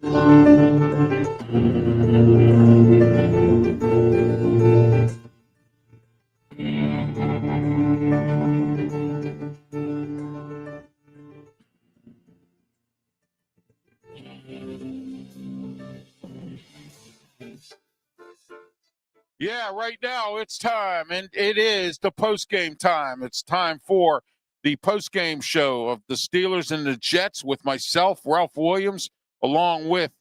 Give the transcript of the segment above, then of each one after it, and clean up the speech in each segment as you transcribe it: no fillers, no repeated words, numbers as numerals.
Yeah, right now it's time, and it is the post-game time. It's time for the post-game show of the Steelers and the Jets with myself, Ralph Williams, along with,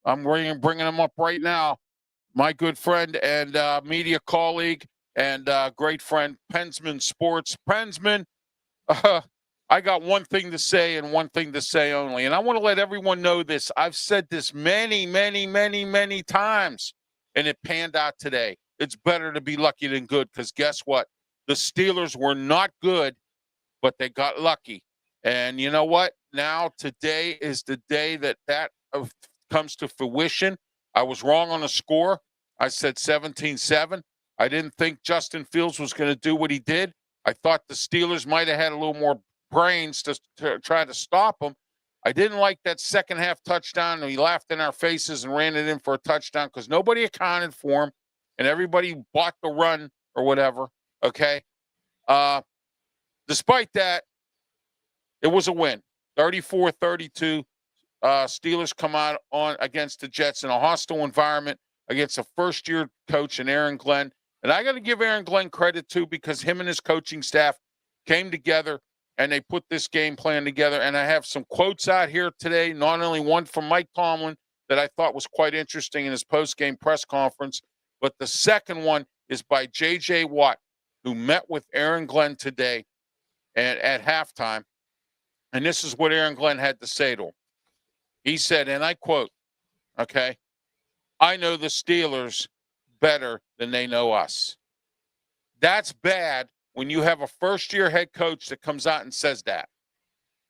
I'm bringing him up right now, my good friend and media colleague and great friend, PENSMAN Sports. PENSMAN, I got one thing to say and one thing to say only, and I want to let everyone know this. I've said this many, many, many, many times, and it panned out today. It's better to be lucky than good because guess what? The Steelers were not good, but they got lucky. And you know what? Now today is the day that comes to fruition. I was wrong on the score. I said 17-7. I didn't think Justin Fields was going to do what he did. I thought the Steelers might have had a little more brains to try to stop him. I didn't like that second half touchdown. And he laughed in our faces and ran it in for a touchdown because nobody accounted for him and everybody bought the run or whatever. Okay. Despite that, it was a win. 34-32. Steelers come out on against the Jets in a hostile environment against a first-year coach in Aaron Glenn. And I got to give Aaron Glenn credit, too, because him and his coaching staff came together and they put this game plan together. And I have some quotes out here today, not only one from Mike Tomlin that I thought was quite interesting in his post-game press conference, but the second one is by J.J. Watt, who met with Aaron Glenn today and at halftime. And this is what Aaron Glenn had to say to him. He said, and I quote, okay, I know the Steelers better than they know us. That's bad when you have a first-year head coach that comes out and says that.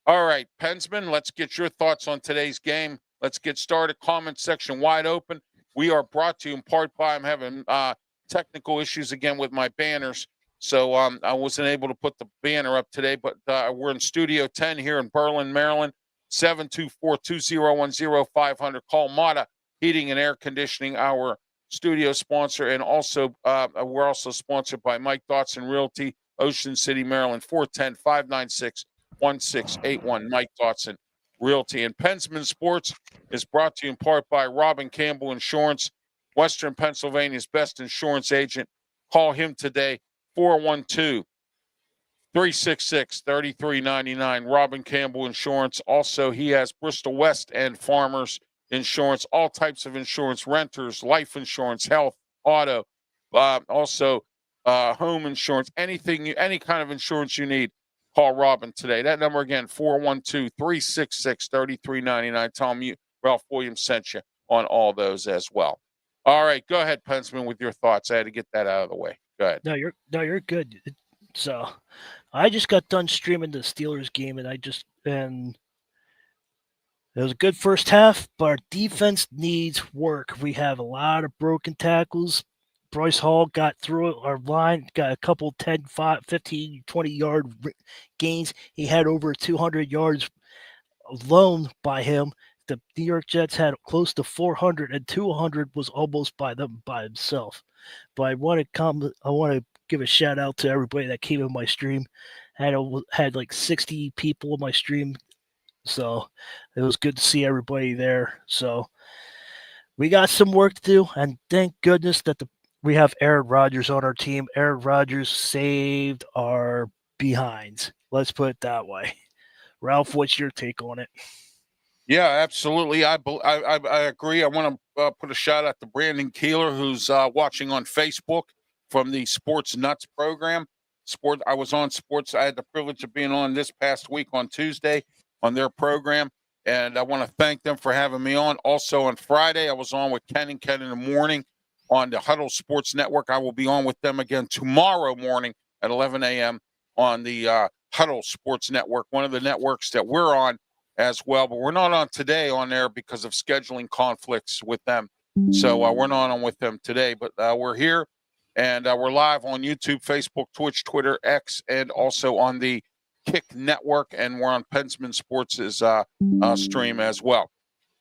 All right, PENSMAN, let's get your thoughts on today's game. Let's get started. Comment section wide open. We are brought to you in part by, I'm having technical issues again with my banners. So I wasn't able to put the banner up today, but we're in Studio 10 here in Berlin, Maryland. 724-2010-500. Call Mata Heating and Air Conditioning, our studio sponsor. And also, we're also sponsored by Mike Dotson Realty, Ocean City, Maryland, 410-596-1681. Mike Dotson Realty. And PENSMAN Sports is brought to you in part by Robin Campbell Insurance, Western Pennsylvania's best insurance agent. Call him today, 412-366-3399. Robin Campbell Insurance. Also, he has Bristol West and Farmers Insurance, all types of insurance, renters, life insurance, health, auto, also home insurance, anything, any kind of insurance you need. Call Robin today. That number again, 412-366-3399. Tell him Ralph Williams sent you on all those as well. All right, go ahead, PENSMAN, with your thoughts. I had to get that out of the way. Go ahead. No, you're good. So, I just got done streaming the Steelers game, and it was a good first half, but our defense needs work. We have a lot of broken tackles. Bryce Hall got through our line, got a couple 10, 5, 15, 20-yard gains. He had over 200 yards alone by him. The New York Jets had close to 400, and 200 was almost by himself. But I want to give a shout out to everybody that came in my stream. I had like 60 people in my stream, so it was good to see everybody there. So we got some work to do, and thank goodness that we have Aaron Rodgers on our team. Aaron Rodgers saved our behinds. Let's put it that way. Ralph, what's your take on it? Yeah, absolutely. I agree. I want to put a shout out to Brandon Keeler, who's watching on Facebook from the Sports Nuts program. I was on Sports. I had the privilege of being on this past week on Tuesday on their program, and I want to thank them for having me on. Also on Friday, I was on with Ken and Ken in the morning on the Huddle Sports Network. I will be on with them again tomorrow morning at 11 a.m. on the Huddle Sports Network, one of the networks that we're on as well, but we're not on today on there because of scheduling conflicts with them. So we're not on with them today, but we're here, and we're live on YouTube, Facebook, Twitch, Twitter, X, and also on the Kick Network, and we're on PENSMAN Sports' stream as well.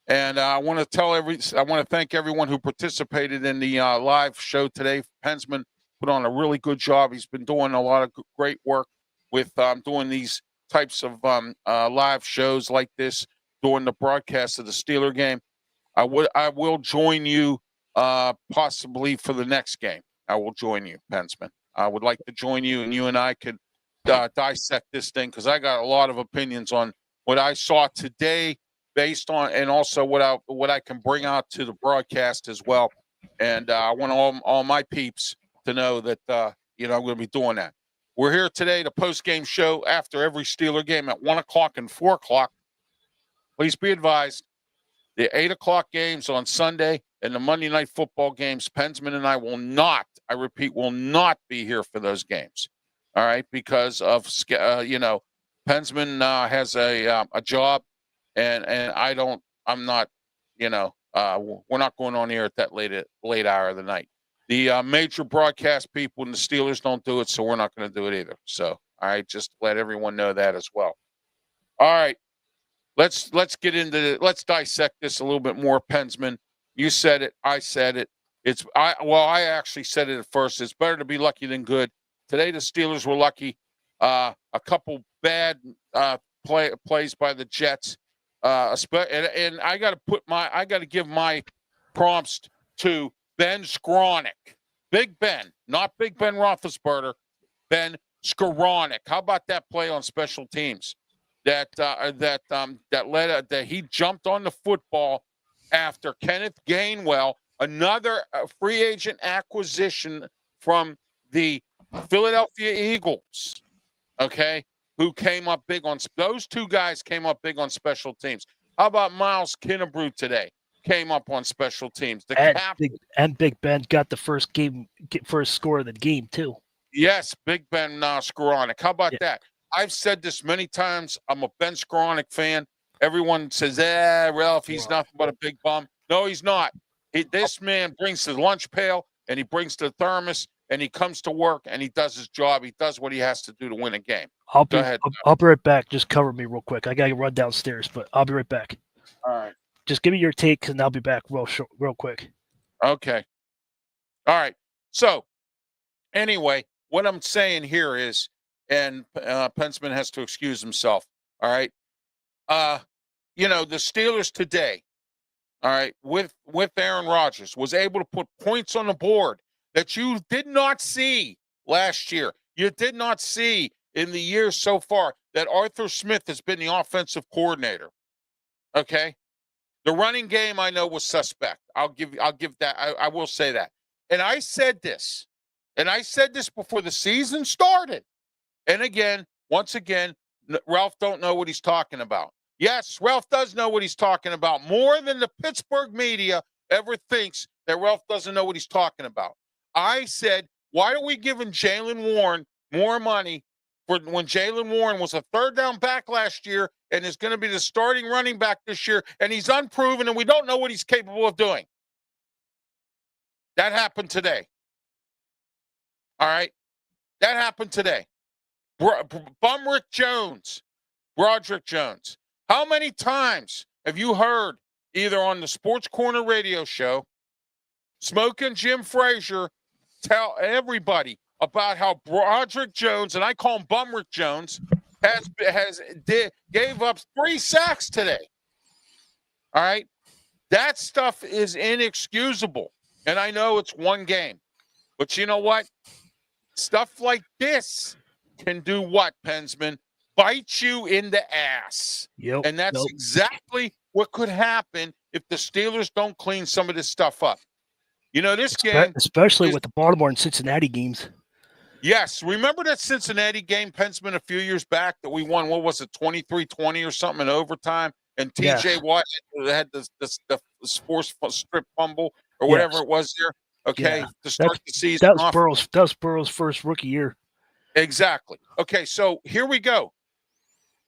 And I want to thank everyone who participated in the live show today. PENSMAN put on a really good job. He's been doing a lot of great work with doing these types of live shows like this during the broadcast of the Steeler game. I will join you possibly for the next game. I will join you, PENSMAN. I would like to join you, and you and I could dissect this thing, because I got a lot of opinions on what I saw today, based on, and also what I can bring out to the broadcast as well. And I want all my peeps to know that I'm going to be doing that. We're here today, the post-game show after every Steeler game at 1 o'clock and 4 o'clock. Please be advised, the 8 o'clock games on Sunday and the Monday Night Football games, PENSMAN and I will not, I repeat, will not be here for those games. All right, because of PENSMAN has a job, and I'm not, we're not going on here at that late hour of the night. The major broadcast people and the Steelers don't do it, so we're not going to do it either. So, all right, just let everyone know that as well. All right, let's let's dissect this a little bit more, PENSMAN. You said it, I said it. I actually said it at first. It's better to be lucky than good. Today, the Steelers were lucky. A couple bad plays by the Jets. And I got to give my prompts to Ben Skowronek. Big Ben, not Big Ben Roethlisberger. Ben Skowronek. How about that play on special teams? That he jumped on the football after Kenneth Gainwell, another free agent acquisition from the Philadelphia Eagles, okay, who came up big on – those two guys came up big on special teams. How about Miles Kennebrew today? Came up on special teams. Big Ben got the first score of the game, too. Yes, Big Ben Skowronek. How about that? I've said this many times. I'm a Ben Skowronek fan. Everyone says, Ralph, he's nothing but a big bum. No, he's not. This man brings the lunch pail, and he brings the thermos, and he comes to work, and he does his job. He does what he has to do to win a game. Go ahead. I'll be right back. Just cover me real quick. I got to run downstairs, but I'll be right back. All right. Just give me your take, and I'll be back real quick. Okay. All right. So, anyway, what I'm saying here is, and PENSMAN has to excuse himself, all right? The Steelers today, all right, with Aaron Rodgers, was able to put points on the board that you did not see last year. You did not see in the years so far that Arthur Smith has been the offensive coordinator, okay? The running game, I know, was suspect. I'll give that. I will say that. And I said this before the season started. And again, once again, Ralph don't know what he's talking about. Yes, Ralph does know what he's talking about, more than the Pittsburgh media ever thinks that Ralph doesn't know what he's talking about. I said, why are we giving Jaylen Warren more money for when Jaylen Warren was a third down back last year and is going to be the starting running back this year, and he's unproven and we don't know what he's capable of doing? That happened today. All right? That happened today. Broderick Jones. How many times have you heard, either on the Sports Corner radio show, Smokin' Jim Frazier tell everybody about how Broderick Jones, and I call him Bumrick Jones, gave up 3 sacks today? All right? That stuff is inexcusable. And I know it's one game. But you know what? Stuff like this can do what, PENSMAN? Bite you in the ass. Yep. And that's exactly what could happen if the Steelers don't clean some of this stuff up. This game. Especially with the Baltimore and Cincinnati games. Yes. Remember that Cincinnati game, PENSMAN, a few years back that we won, what was it, 23-20 or something in overtime? And TJ Watt had the forced strip fumble or whatever it was there. Okay, to start the season. That was Burrow's first rookie year. Exactly. Okay, so here we go.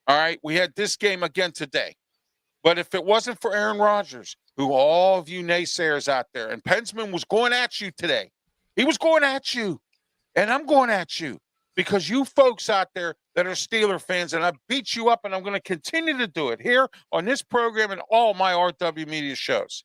All right, we had this game again today. But if it wasn't for Aaron Rodgers, who all of you naysayers out there, and PENSMAN was going at you today. He was going at you, and I'm going at you, because you folks out there that are Steeler fans, and I beat you up, and I'm going to continue to do it here on this program and all my RW Media shows.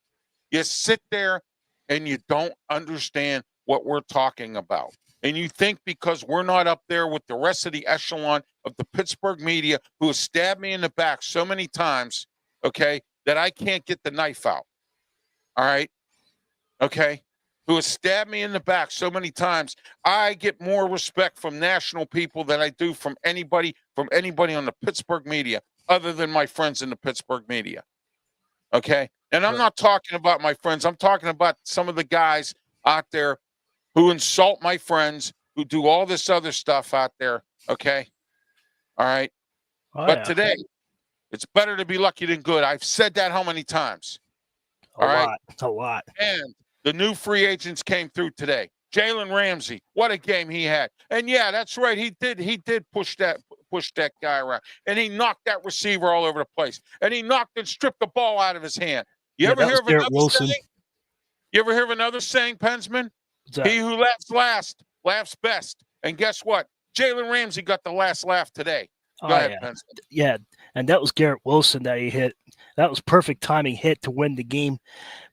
You sit there and you don't understand what we're talking about. And you think because we're not up there with the rest of the echelon of the Pittsburgh media who has stabbed me in the back so many times, okay, that I can't get the knife out. All right. Okay. Who has stabbed me in the back so many times. I get more respect from national people than I do from anybody on the Pittsburgh media, other than my friends in the Pittsburgh media. Okay. And I'm not talking about my friends. I'm talking about some of the guys out there who insult my friends, who do all this other stuff out there. Okay. All right. But today, it's better to be lucky than good. I've said that how many times? A lot. And the new free agents came through today. Jalen Ramsey, what a game he had. And yeah, that's right. He did push that guy around. And he knocked that receiver all over the place. And he knocked and stripped the ball out of his hand. You ever hear of another saying? You ever hear of another saying, Pensman? He who laughs last laughs best. And guess what? Jalen Ramsey got the last laugh today. Go ahead, Pensman. Yeah, and that was Garrett Wilson that he hit. That was perfect timing hit to win the game.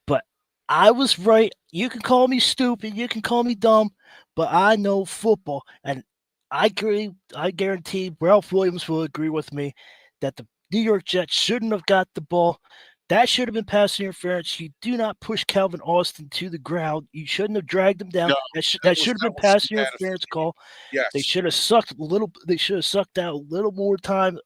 But I was right. You can call me stupid. You can call me dumb. But I know football. And I agree. I guarantee Ralph Williams will agree with me that the New York Jets shouldn't have got the ball. That should have been pass interference. You do not push Calvin Austin to the ground. You shouldn't have dragged him down. No, that should have been pass interference call. Yes. They should have sucked a little. They should have sucked out a little more time.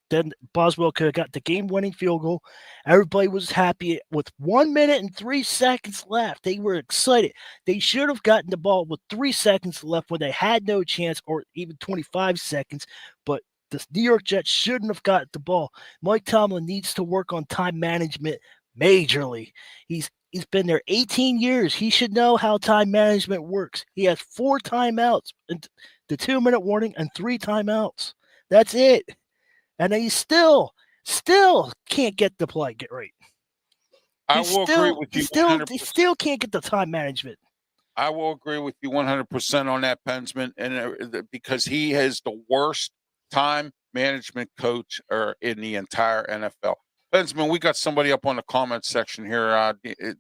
Then Boswell could have got the game-winning field goal. Everybody was happy with 1 minute and 3 seconds left. They were excited. They should have gotten the ball with 3 seconds left when they had no chance, or even 25 seconds. But the New York Jets shouldn't have got the ball. Mike Tomlin needs to work on time management majorly. He's been there 18 years. He should know how time management works. He has 4 timeouts, and the 2-minute warning, and 3 timeouts. That's it. And he still can't get the play get right. I will agree with you. He still can't get the time management. I will agree with you 100% on that, Pensman, and because he has the worst time management coach in the entire NFL. Pensman, we got somebody up on the comment section here.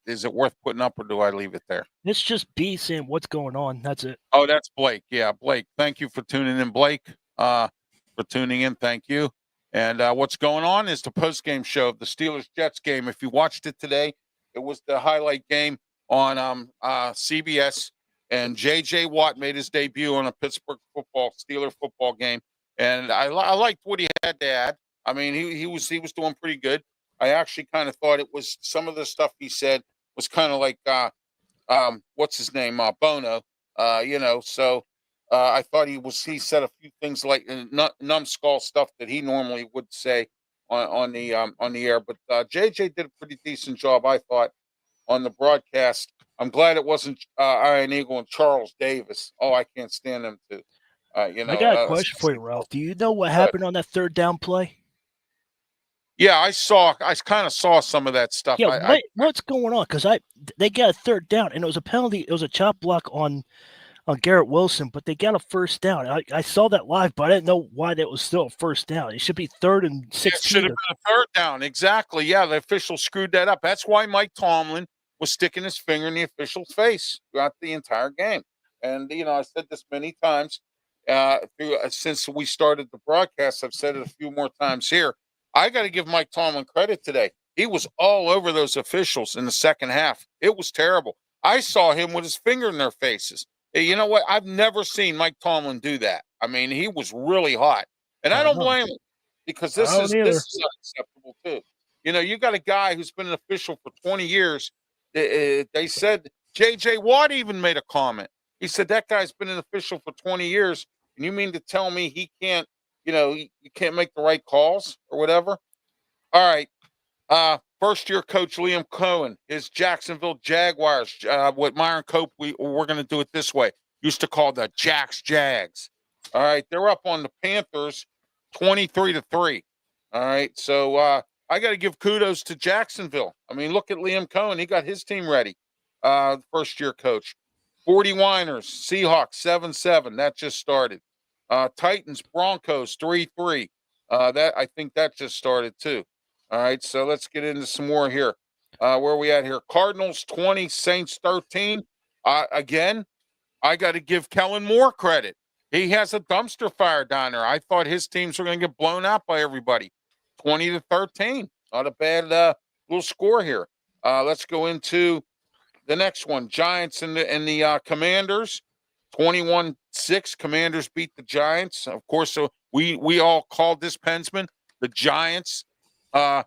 Is it worth putting up, or do I leave it there? It's just B saying what's going on. That's it. Oh, that's Blake. Yeah, Blake. Thank you for tuning in, Blake. For tuning in, thank you. And what's going on is the post-game show of the Steelers-Jets game. If you watched it today, it was the highlight game on CBS. And J.J. Watt made his debut on a Pittsburgh Steeler football game. And I liked what he had to add. I mean, he was doing pretty good. I actually kind of thought it was some of the stuff he said was kind of like, what's his name, Bono, so. I thought he said a few things like numbskull stuff that he normally would say on the air. But JJ did a pretty decent job, I thought, on the broadcast. I'm glad it wasn't Iron Eagle and Charles Davis. Oh, I can't stand them too. I got a question for you, Ralph. Do you know what happened on that third down play? Yeah, I kind of saw some of that stuff. Yeah, what's going on? Because they got a third down, and it was a penalty. It was a chop block on Garrett Wilson, but they got a first down. I saw that live, but I didn't know why that was still a first down. It should be 3rd and 16. It should have been a 3rd down. Exactly. Yeah, the official screwed that up. That's why Mike Tomlin was sticking his finger in the official's face throughout the entire game. And, I said this many times since we started the broadcast. I've said it a few more times here. I got to give Mike Tomlin credit today. He was all over those officials in the second half. It was terrible. I saw him with his finger in their faces. You know what? I've never seen Mike Tomlin do that. I mean, he was really hot. And I don't blame him, because this is unacceptable too. You got a guy who's been an official for 20 years. They said J.J. Watt even made a comment. He said that guy's been an official for 20 years, and you mean to tell me he can't, he can't make the right calls or whatever? All right. First-year coach Liam Cohen, his Jacksonville Jaguars, with Myron Cope, we're going to do it this way. Used to call the Jags. All right, they're up on the Panthers 23-3. All right, so I got to give kudos to Jacksonville. I mean, look at Liam Cohen. He got his team ready, first-year coach. 40 Winers, Seahawks 7-7. That just started. Titans, Broncos, 3-3. That I think that just started too. All right, so let's get into some more here. Where are we at here? Cardinals 20, Saints 13. Again, I got to give Kellen Moore credit. He has a dumpster fire down there. I thought his teams were going to get blown out by everybody. 20-13. Not a bad little score here. Let's go into the next one. Giants and the Commanders. 21-6. Commanders beat the Giants. Of course, so we all called this PENSMAN. The Giants. Brian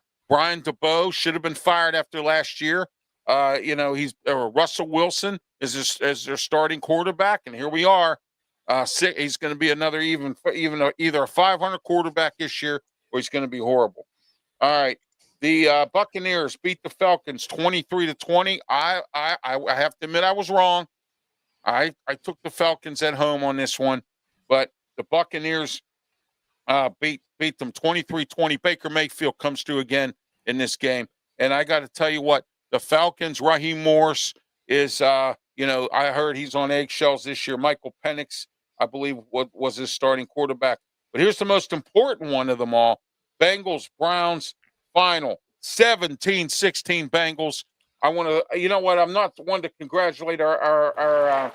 DeBoe should have been fired after last year. He's Russell Wilson is their starting quarterback, and here we are. He's going to be another either a 500 quarterback this year, or he's going to be horrible. All right, the Buccaneers beat the Falcons 23-20. I have to admit I was wrong. I took the Falcons at home on this one, but the Buccaneers beat them 23-20. Baker Mayfield comes through again in this game, and I got to tell you what, the Falcons, Raheem Morris is, I heard he's on eggshells this year. Michael Penix, I believe, was his starting quarterback. But here's the most important one of them all. Bengals, Browns, final, 17-16 Bengals. I want to, you know what, I'm not the one to congratulate our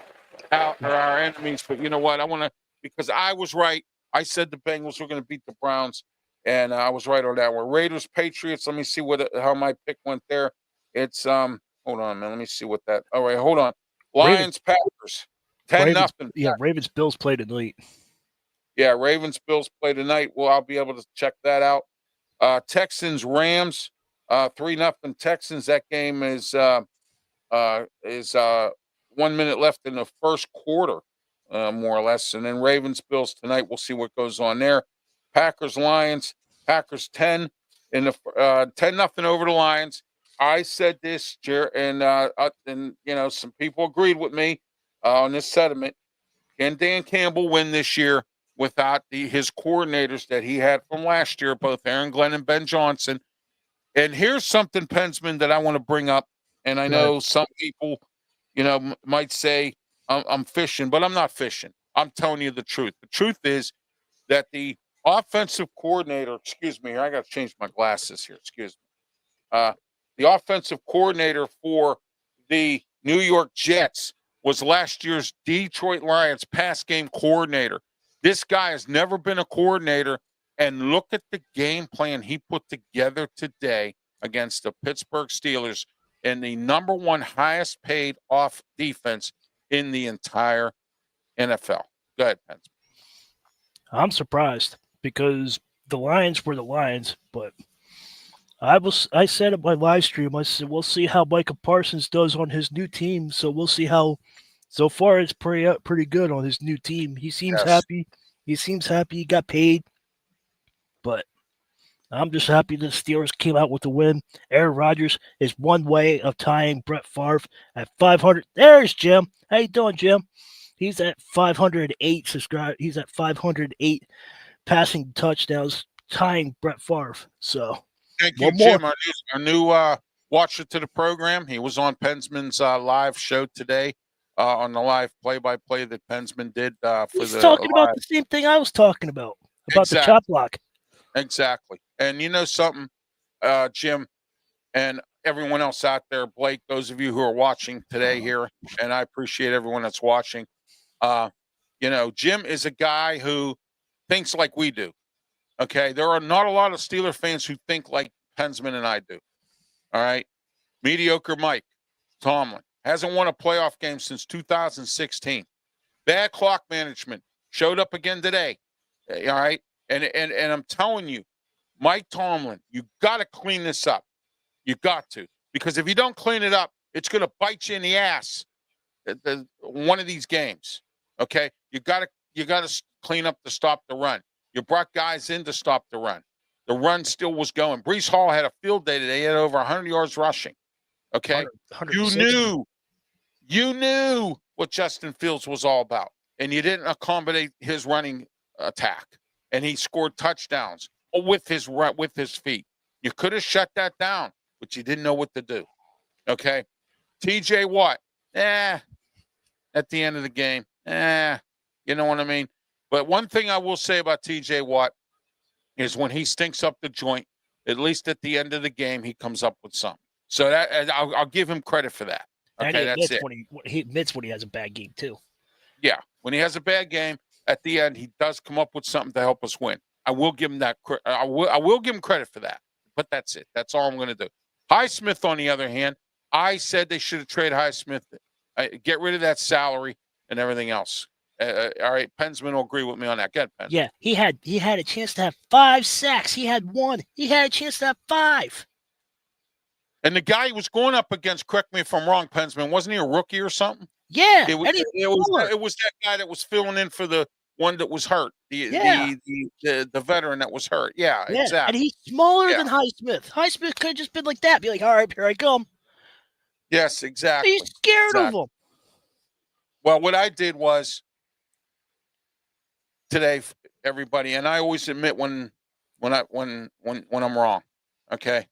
enemies, but you know what, I want to, because I was right. I said the Bengals were going to beat the Browns, and I was right on that one. Raiders, Patriots, let me see how my pick went there. It's hold on, man. Let me see what that. All right, hold on. Lions, Packers, 10-0. Yeah, Ravens, Bills play tonight. Yeah, Ravens, Bills play tonight. Well, I'll be able to check that out. Texans, Rams, 3-0 Texans. That game is 1 minute left in the first quarter, more or less. And then Ravens, Bills tonight. We'll see what goes on there. Packers, Lions, Packers 10 in the 10-0 over the Lions. I said this, and some people agreed with me on this sentiment. Can Dan Campbell win this year without his coordinators that he had from last year, both Aaron Glenn and Ben Johnson? And here's something, PENSMAN, that I want to bring up. And I know some people, might say I'm fishing, but I'm not fishing. I'm telling you the truth. The truth is that the offensive coordinator, excuse me, I got to change my glasses here. Excuse me. The offensive coordinator for the New York Jets was last year's Detroit Lions pass game coordinator. This guy has never been a coordinator, and look at the game plan he put together today against the Pittsburgh Steelers and the number one highest paid off defense in the entire NFL. Go ahead, Pence. I'm surprised because the Lions were the Lions, but I said at my live stream, I said, we'll see how Micah Parsons does on his new team. So we'll see how, so far it's pretty good on his new team. He seems happy. He seems happy. He got paid, but I'm just happy the Steelers came out with the win. Aaron Rodgers is one way of tying Brett Favre at 500. There's Jim. How you doing, Jim? He's at 508 subscribe. He's at 508 passing touchdowns, tying Brett Favre. So. Thank you, Jim, our new watcher to the program. He was on PENSMAN's live show today on the live play-by-play that PENSMAN did. He's talking about the same thing I was talking about the chop block. Exactly. And you know something, Jim, and everyone else out there, Blake, those of you who are watching today here, and I appreciate everyone that's watching. Jim is a guy who thinks like we do. Okay, there are not a lot of Steeler fans who think like PENSMAN and I do. All right, mediocre Mike Tomlin hasn't won a playoff game since 2016. Bad clock management showed up again today. All right, and I'm telling you, Mike Tomlin, you got to clean this up. You got to, because if you don't clean it up, it's going to bite you in the ass. One of these games. Okay, you got to clean up to stop the run. You brought guys in to stop the run. The run still was going. Breece Hall had a field day today. He had over 100 yards rushing. Okay? You knew what Justin Fields was all about, and you didn't accommodate his running attack, and he scored touchdowns with his feet. You could have shut that down, but you didn't know what to do. Okay? TJ Watt, at the end of the game, you know what I mean? But one thing I will say about TJ Watt is when he stinks up the joint, at least at the end of the game, he comes up with something. So that I'll give him credit for that. Okay, that's it. He admits when he has a bad game too. Yeah, when he has a bad game, at the end, he does come up with something to help us win. I will give him that. I will give him credit for that. But that's it. That's all I'm going to do. Highsmith, on the other hand, I said they should have traded Highsmith. Get rid of that salary and everything else. All right, PENSMAN will agree with me on that. Get PENSMAN. Yeah, he had a chance to have 5 sacks. He had 1. He had a chance to have 5. And the guy he was going up against, correct me if I'm wrong, PENSMAN, wasn't he a rookie or something? Yeah, it was that guy that was filling in for the one that was hurt, the veteran that was hurt. Yeah, exactly. And he's smaller than Highsmith. Highsmith could have just been like that, be like, all right, here I come. Yes, exactly. He's scared of him. Well, what I did was today, everybody, and I always admit when I'm wrong. Okay,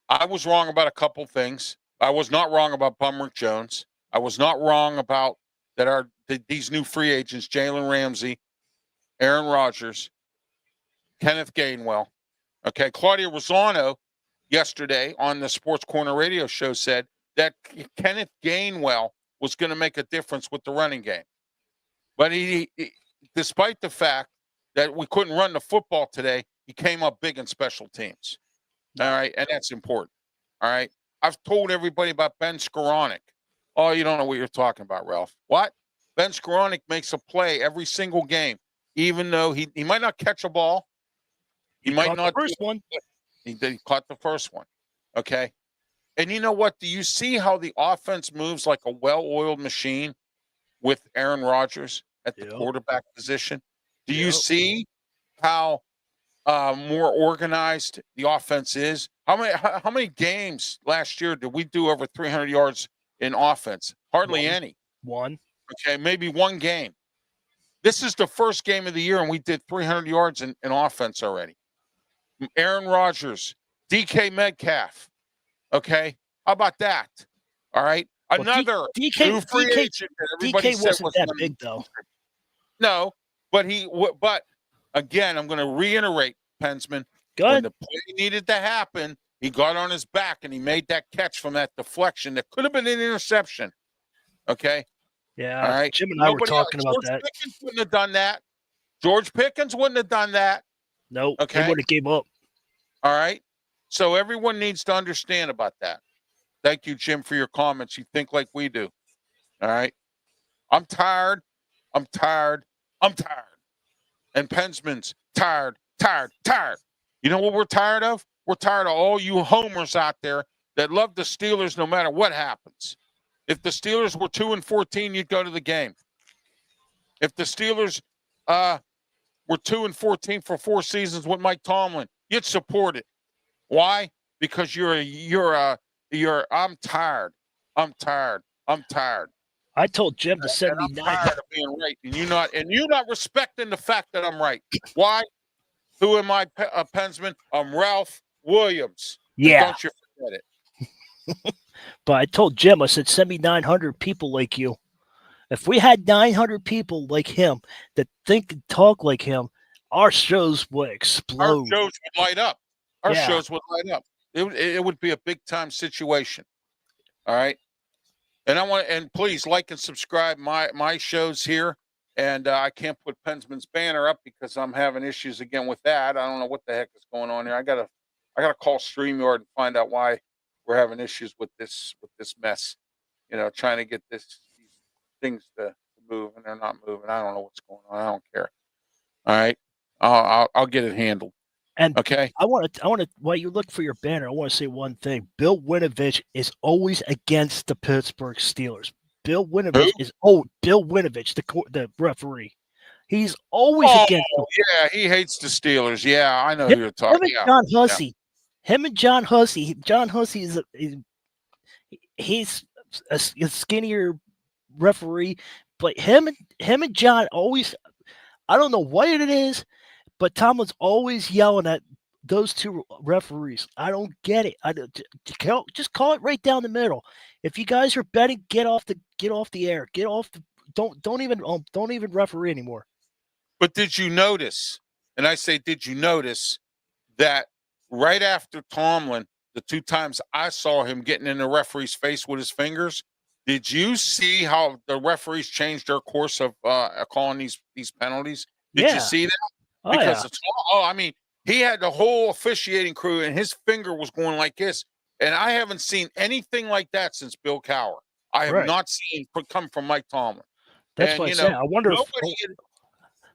I was wrong about a couple things. I was not wrong about Bumrick Jones. I was not wrong about these new free agents: Jalen Ramsey, Aaron Rodgers, Kenneth Gainwell. Okay, Claudia Rosano yesterday on the Sports Corner radio show said that Kenneth Gainwell was going to make a difference with the running game. But he, despite the fact that we couldn't run the football today, he came up big in special teams. All right, and that's important. All right, I've told everybody about Ben Skoranek. Oh, you don't know what you're talking about, Ralph. What? Ben Skoranek makes a play every single game, even though he might not catch a ball. He might not. The first one. He caught the first one. Okay. And you know what? Do you see how the offense moves like a well-oiled machine with Aaron Rodgers at the quarterback position? Do you see how more organized the offense is? How many games last year did we do over 300 yards in offense? Hardly any. One. Okay, maybe one game. This is the first game of the year, and we did 300 yards in offense already. Aaron Rodgers, DK Metcalf. Okay, how about that? All right, another new free agent. DK wasn't that big though. No, but again, I'm going to reiterate, PENSMAN. When the play needed to happen, he got on his back and he made that catch from that deflection that could have been an interception. Okay. Yeah. All right. Jim and I were talking about that. George Pickens wouldn't have done that. George Pickens wouldn't have done that. Nope. Okay. They would have gave up. All right. So everyone needs to understand about that. Thank you, Jim, for your comments. You think like we do. All right. I'm tired. I'm tired. I'm tired. And PENSMAN's tired. You know what we're tired of? We're tired of all you homers out there that love the Steelers no matter what happens. If the Steelers were 2-14, you'd go to the game. If the Steelers were 2-14 for 4 seasons with Mike Tomlin, you'd support it. Why? Because I'm tired. I told Jim to send me 9. I'm tired of being right, and you're not respecting the fact that I'm right. Why? Who am I, PENSMAN? I'm Ralph Williams. Yeah. Don't you forget it. But I told Jim, I said, send me 900 people like you. If we had 900 people like him that think and talk like him, our shows would explode. Our shows would light up. Shows would light up. It would be a big time situation. All right. And please like and subscribe my shows here. And I can't put PENSMAN's banner up because I'm having issues again with that. I don't know what the heck is going on here. I gotta call StreamYard and find out why we're having issues with this mess. You know, trying to get these things to move and they're not moving. I don't know what's going on. I don't care. All right, I'll get it handled. And okay, I want to. While you look for your banner, I want to say one thing. Bill Winovich is always against the Pittsburgh Steelers. Bill Winovich Bill Winovich, the referee. He's always against them. Yeah, he hates the Steelers. Yeah, I know who you're talking about. John Hussey. Him and John Hussey. John Hussey he's a skinnier referee, but him and John always. I don't know what it is, but Tomlin's always yelling at those two referees. I don't get it. Just call it right down the middle. If you guys are betting, get off the air. Don't even referee anymore. But did you notice? And I say, did you notice that right after Tomlin, the 2 times I saw him getting in the referee's face with his fingers, did you see how the referees changed their course of calling these penalties? Did you Yeah. see that? Oh Because yeah. it's I mean, he had the whole officiating crew, and his finger was going like this. And I haven't seen anything like that since Bill Cowher. I have Right. not seen come from Mike Tomlin. That's And what I say. I wonder if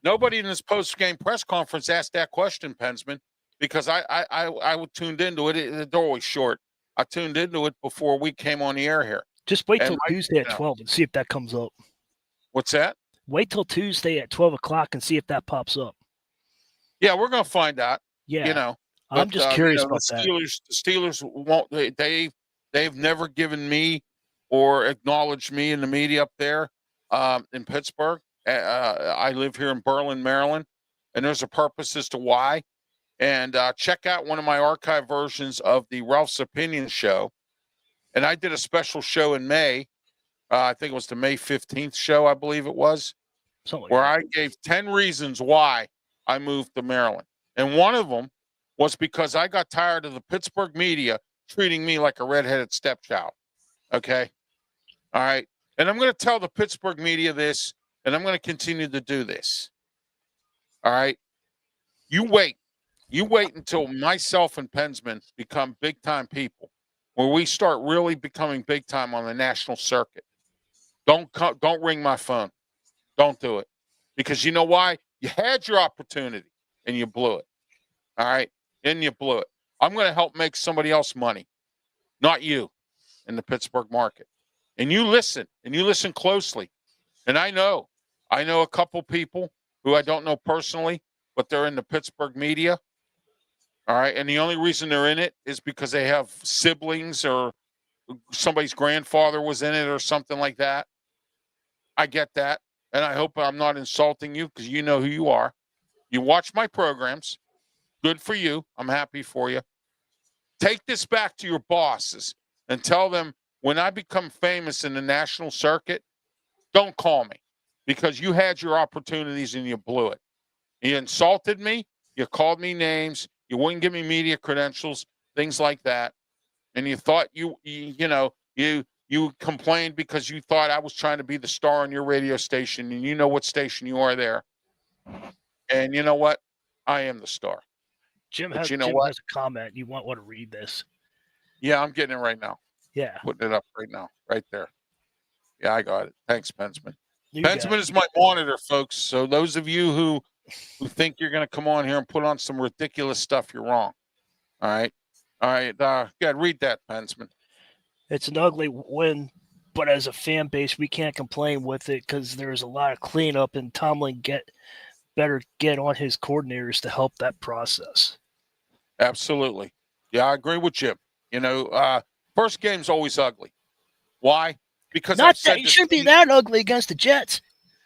nobody in this post game press conference asked that question, Pensman, because I tuned into it. The door was short. I tuned into it before we came on the air here. just wait And till Mike, Tuesday at 12 and see if that comes up. what's that? Wait till Tuesday at 12 o'clock and see if that pops up. Yeah, we're gonna find out. Yeah. You know, I'm just curious about the that. Steelers won't. They've never given me or acknowledged me in the media up there in Pittsburgh. I live here in Berlin, Maryland, and there's a purpose as to why. And check out one of my archive versions of the Ralph's Opinion show. And I did a special show in May. I think it was the May 15th show, I believe it was, Something like where that. I gave 10 reasons why I moved to Maryland. And one of them was because I got tired of the Pittsburgh media treating me like a redheaded stepchild. Okay. All right. And I'm going to tell the Pittsburgh media this, and I'm going to continue to do this. All right. You wait. You wait until myself and PENSMAN become big time people, where we start really becoming big time on the national circuit. Don't ring my phone. Don't do it, because you know why? You had your opportunity and you blew it. All right, and you blew it. I'm going to help make somebody else money, not you, in the Pittsburgh market. And you listen closely. And I know a couple people who I don't know personally, but they're in the Pittsburgh media. All right. And the only reason they're in it is because they have siblings or somebody's grandfather was in it or something like that. I get that. And I hope I'm not insulting you, because you know who you are. You watch my programs. Good for you. I'm happy for you. Take this back to your bosses and tell them, when I become famous in the national circuit, don't call me, because you had your opportunities and you blew it. You insulted me. You called me names. You wouldn't give me media credentials, things like that. And you thought you complained because you thought I was trying to be the star on your radio station, and you know what station you are there. And you know what? I am the star. Jim But has you know what? a comment. You want to read this? Yeah, I'm getting it right now. Yeah. Putting it up right now, right there. Yeah, I got it. Thanks, Pensman. You got Pensman it. is my monitor, folks. So those of you who think you're going to come on here and put on some ridiculous stuff, you're wrong. All right. All right. Yeah, read that, Pensman. It's an ugly win, but as a fan base, we can't complain with it because there's a lot of cleanup, and Tomlin better get on his coordinators to help that process. Absolutely. Yeah, I agree with Jim. You know, first game's always ugly. Why? Because Not that it shouldn't be that ugly against the Jets.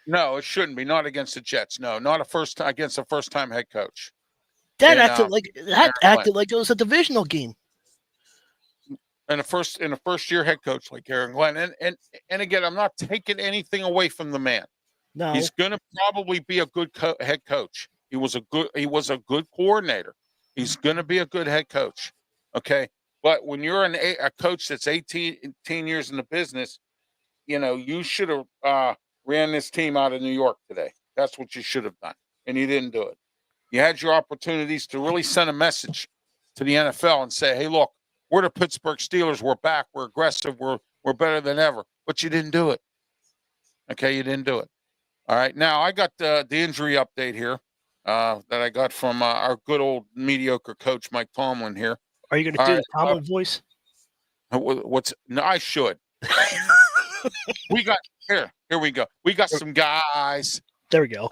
No, it shouldn't be. Not against the Jets. No, not against a first-time head coach. That acted like it was a divisional game. And a first-year head coach like Aaron Glenn. And again, I'm not taking anything away from the man. No, he's going to probably be a good head coach. He was a good coordinator. He's going to be a good head coach. Okay, but when you're a coach that's 18 years in the business, you know, you should have ran this team out of New York today. That's what you should have done, and you didn't do it. You had your opportunities to really send a message to the NFL and say, "Hey, look, we're the Pittsburgh Steelers. We're back. We're aggressive. We're better than ever." But you didn't do it. Okay, you didn't do it. All right. Now I got the injury update here that I got from our good old mediocre coach Mike Tomlin here. Are you going to do the Tomlin voice? No, I should. We got here we go. We got some guys. There we go.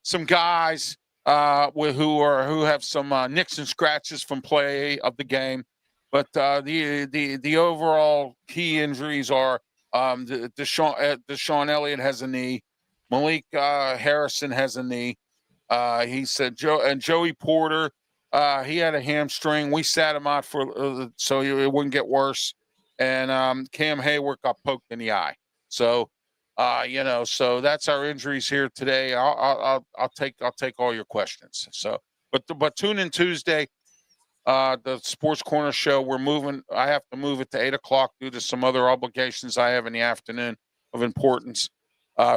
Some guys who have some nicks and scratches from play of the game, but the overall key injuries are Deshaun Elliott has a knee, Malik Harrison has a knee. He said Joey Porter he had a hamstring. We sat him out for so it wouldn't get worse. And Cam Hayward got poked in the eye. So So that's our injuries here today. I'll take all your questions. So, but tune in Tuesday. The Sports Corner show. We're moving. I have to move it to 8 o'clock due to some other obligations I have in the afternoon of importance.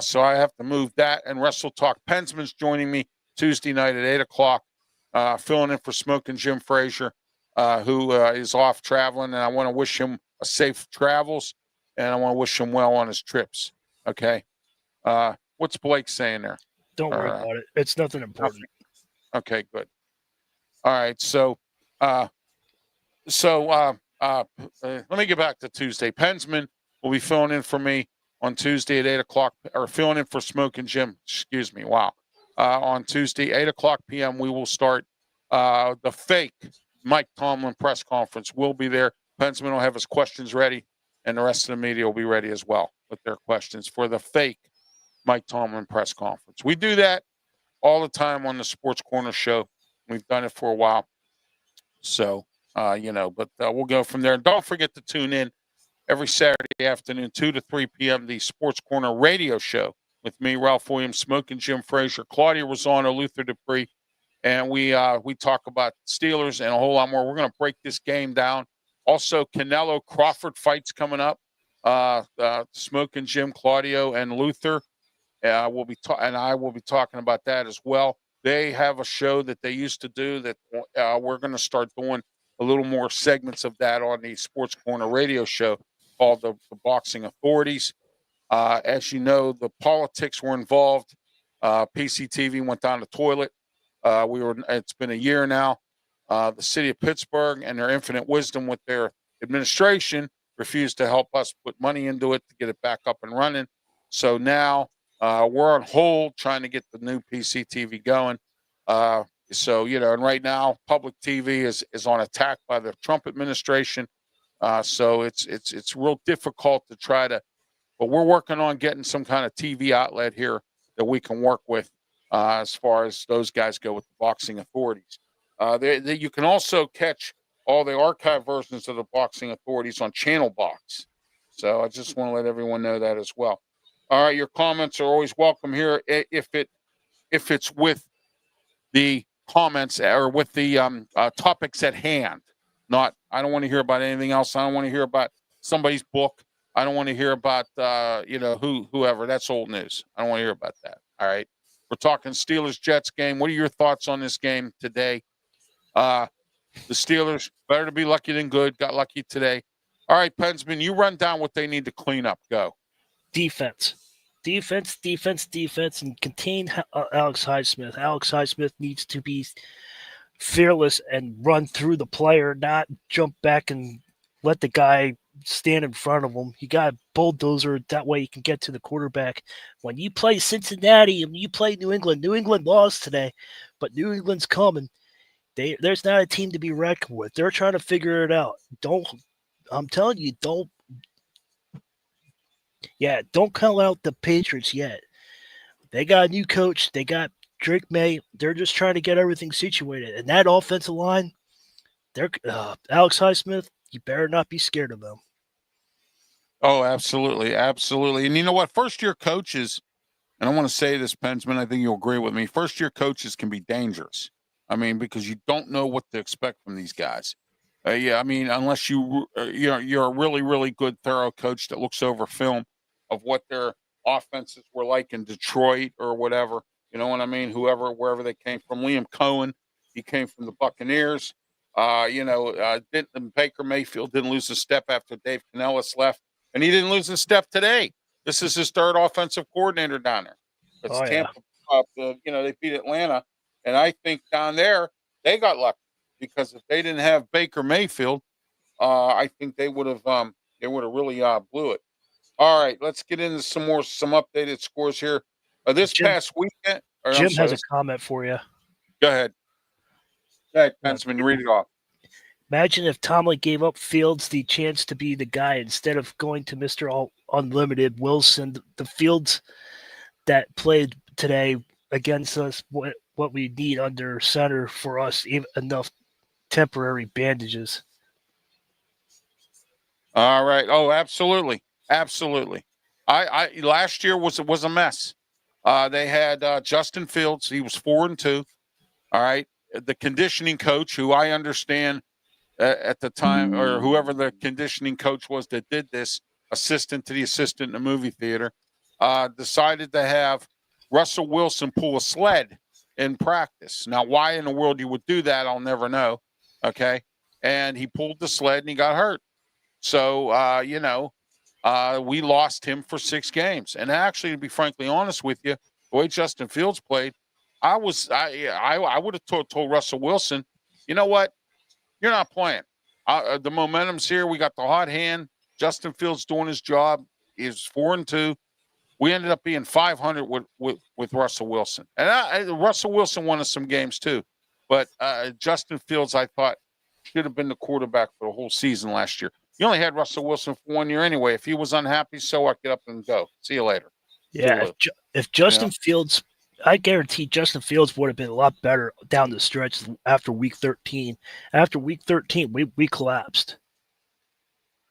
So I have to move that. And Wrestle Talk PENSMAN's joining me Tuesday night at 8 o'clock, filling in for Smoking Jim Frazier, who is off traveling. And I want to wish him a safe travels, and I want to wish him well on his trips. Okay. What's Blake saying there? Don't worry about it. It's nothing important. Okay, good. All right. So let me get back to Tuesday. PENSMAN will be filling in for me on Tuesday at 8 o'clock, or filling in for Smoking Jim. Excuse me. Wow. On Tuesday, 8 o'clock p.m., we will start the fake Mike Tomlin press conference. We'll be there. PENSMAN will have his questions ready, and the rest of the media will be ready as well with their questions for the fake Mike Tomlin press conference. We do that all the time on the Sports Corner show. We've done it for a while. So, but we'll go from there. And don't forget to tune in every Saturday afternoon, 2 to 3 p.m., the Sports Corner radio show with me, Ralph Williams, Smoking Jim Frazier, Claudia Rosano, Luther Dupree, and we talk about Steelers and a whole lot more. We're going to break this game down. Also, Canelo Crawford fights coming up. Smoking Jim, Claudio, and Luther and I will be talking about that as well. They have a show that they used to do that we're going to start doing a little more segments of that on the Sports Corner radio show called the Boxing Authorities. As you know, the politics were involved. PCTV went down the toilet. It's been a year now. The city of Pittsburgh and their infinite wisdom with their administration refused to help us put money into it to get it back up and running. So now we're on hold trying to get the new PCTV going. And right now public TV is on attack by the Trump administration. So it's real difficult to try to, but we're working on getting some kind of TV outlet here that we can work with as far as those guys go with the Boxing Authorities. You can also catch all the archive versions of the Boxing Authorities on Channel Box. So I just want to let everyone know that as well. All right, your comments are always welcome here if it's with the comments or with the topics at hand. I don't want to hear about anything else. I don't want to hear about somebody's book. I don't want to hear about whoever. That's old news. I don't want to hear about that. All right, we're talking Steelers Jets game. What are your thoughts on this game today? The Steelers, better to be lucky than good. Got lucky today. All right, PENSMAN, you run down what they need to clean up. Go. Defense, and contain Alex Highsmith. Alex Highsmith needs to be fearless and run through the player, not jump back and let the guy stand in front of him. You got to bulldozer that way you can get to the quarterback. When you play Cincinnati and you play New England lost today, but New England's coming. There's not a team to be reckoned with. They're trying to figure it out. I'm telling you, don't count out the Patriots yet. They got a new coach. They got Drake May. They're just trying to get everything situated. And that offensive line, Alex Highsmith, you better not be scared of them. Oh, absolutely. Absolutely. And you know what? First-year coaches, and I want to say this, PENSMAN, I think you'll agree with me, first-year coaches can be dangerous. I mean, because you don't know what to expect from these guys. Unless you're a really, really good, thorough coach that looks over film of what their offenses were like in Detroit or whatever. You know what I mean? Wherever they came from. Liam Cohen, he came from the Buccaneers. Baker Mayfield didn't lose a step after Dave Canellis left, and he didn't lose a step today. This is his third offensive coordinator down there. It's Tampa. They beat Atlanta, and I think down there they got lucky because if they didn't have Baker Mayfield, I think they would have really blew it. All right, let's get into some updated scores here. Past weekend, Jim has a comment for you. Go ahead. Go ahead, PENSMAN, read it off. Imagine if Tomlin gave up Fields the chance to be the guy instead of going to Mr. Unlimited Wilson. The Fields that played today against us, what we need under center for us, enough temporary bandages. All right. Oh, absolutely. Absolutely. I last year was a mess. They had Justin Fields. He was 4-2. All right. The conditioning coach, who I understand at the time, or whoever the conditioning coach was that did this, assistant to the assistant in the movie theater, decided to have Russell Wilson pull a sled in practice. Now, why in the world he would do that, I'll never know. Okay. And he pulled the sled and he got hurt. So, we lost him for 6 games. And actually, to be frankly honest with you, the way Justin Fields played, I would have told Russell Wilson, you know what? You're not playing. The momentum's here. We got the hot hand. Justin Fields doing his job. He's 4-2. We ended up being 500 with Russell Wilson. And Russell Wilson won us some games too. But Justin Fields, I thought, should have been the quarterback for the whole season last year. You only had Russell Wilson for 1 year anyway. If he was unhappy, so what? Get up and go. See you later. Yeah, if Justin Fields, I guarantee Justin Fields would have been a lot better down the stretch after week 13. After week 13, we collapsed.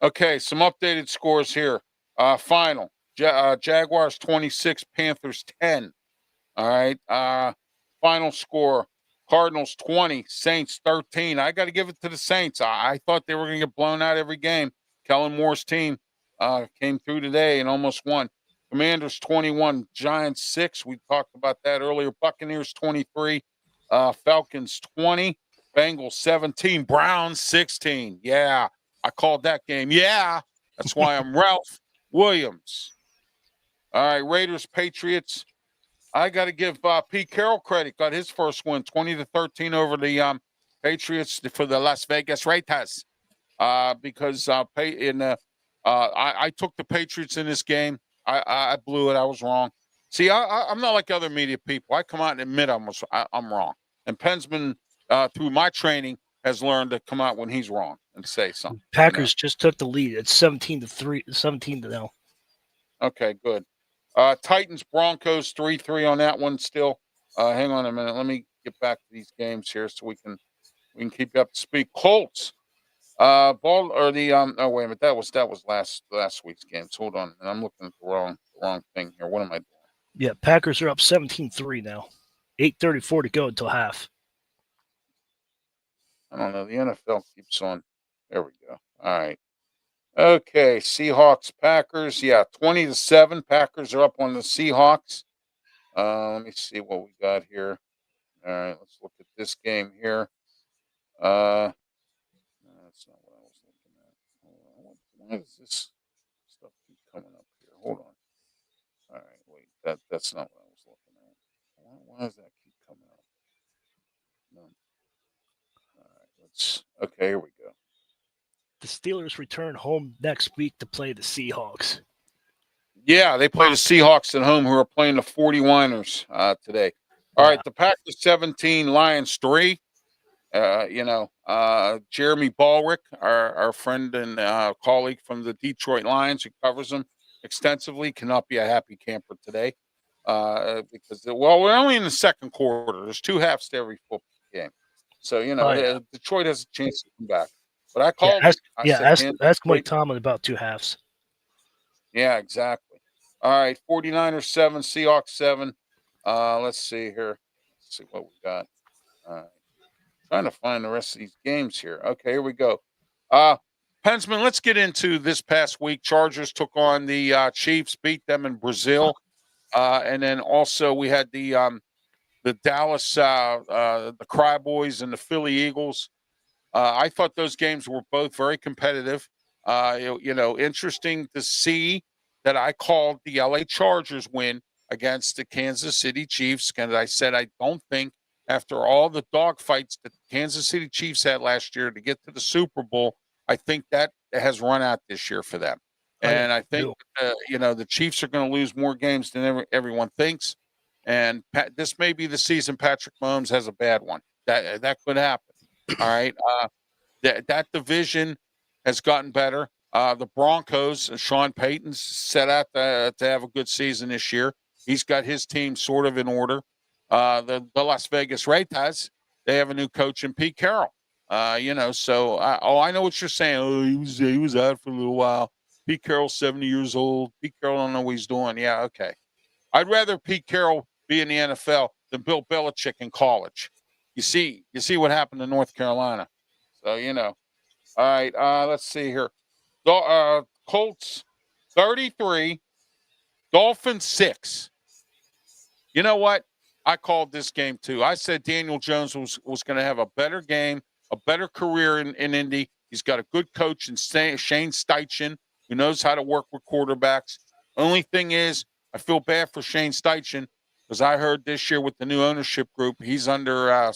Okay, some updated scores here. Final. Jaguars 26, Panthers 10. All right. Final score. Cardinals 20, Saints 13. I got to give it to the Saints. I thought they were going to get blown out every game. Kellen Moore's team came through today and almost won. Commanders 21, Giants 6. We talked about that earlier. Buccaneers 23, Falcons 20, Bengals 17, Browns 16. Yeah, I called that game. Yeah, that's why I'm Ralph Williams. All right, Raiders, Patriots. I got to give Pete Carroll credit. Got his first win, 20-13 over the Patriots for the Las Vegas Raiders. Because I took the Patriots in this game. I blew it. I was wrong. See, I'm not like other media people. I come out and admit I'm wrong. And PENSMAN, through my training, has learned to come out when he's wrong and say something. Packers just took the lead. It's 17-3, 17-0. Okay, good. Titans, Broncos, 3-3 on that one still. Hang on a minute. Let me get back to these games here so we can keep you up to speed. Colts, oh wait a minute. That was last week's games. Hold on. I'm looking at the wrong thing here. What am I doing? Yeah, Packers are up 17-3 now. 8:34 to go until half. I don't know. The NFL keeps on. There we go. All right. Okay, Seahawks, Packers. Yeah, 20-7. Packers are up on the Seahawks. Let me see what we got here. All right, let's look at this game here. No, that's not what I was looking at. Hold on. Why does this stuff keep coming up here? Hold on. All right, wait. That's not what I was looking at. Why does that keep coming up? No. All right, okay, here we go. The Steelers return home next week to play the Seahawks. Yeah, they play the Seahawks at home, who are playing the 49ers today. All right, the Packers 17, Lions 3. Jeremy Ballrick, our friend and colleague from the Detroit Lions, who covers them extensively, cannot be a happy camper today because, we're only in the second quarter. There's 2 halves to every football game. So, Detroit has a chance to come back. But I called ask Mike Tomlin about 2 halves. Yeah, exactly. All right, 49ers 7, Seahawks 7. Let's see here. Let's see what we got. All right. Trying to find the rest of these games here. Okay, here we go. PENSMAN, let's get into this past week. Chargers took on the Chiefs, beat them in Brazil. And then also we had the Dallas, the Cryboys and the Philly Eagles. I thought those games were both very competitive. Interesting to see that I called the LA Chargers win against the Kansas City Chiefs. And I said, I don't think after all the dogfights that the Kansas City Chiefs had last year to get to the Super Bowl, I think that has run out this year for them. And I think, the Chiefs are going to lose more games than everyone thinks. And this may be the season Patrick Mahomes has a bad one. That could happen. All right. That division has gotten better. The Broncos, Sean Payton's set out to have a good season this year. He's got his team sort of in order. The Las Vegas Raiders, they have a new coach in Pete Carroll. So I know what you're saying. Oh, he was out for a little while. Pete Carroll's 70 years old. Pete Carroll don't know what he's doing. Yeah, okay. I'd rather Pete Carroll be in the NFL than Bill Belichick in college. You see what happened to North Carolina. So, All right, let's see here. Colts 33, Dolphins 6. You know what? I called this game too. I said Daniel Jones was going to have a better game, a better career in Indy. He's got a good coach in Shane Steichen, who knows how to work with quarterbacks. Only thing is, I feel bad for Shane Steichen because I heard this year with the new ownership group, he's under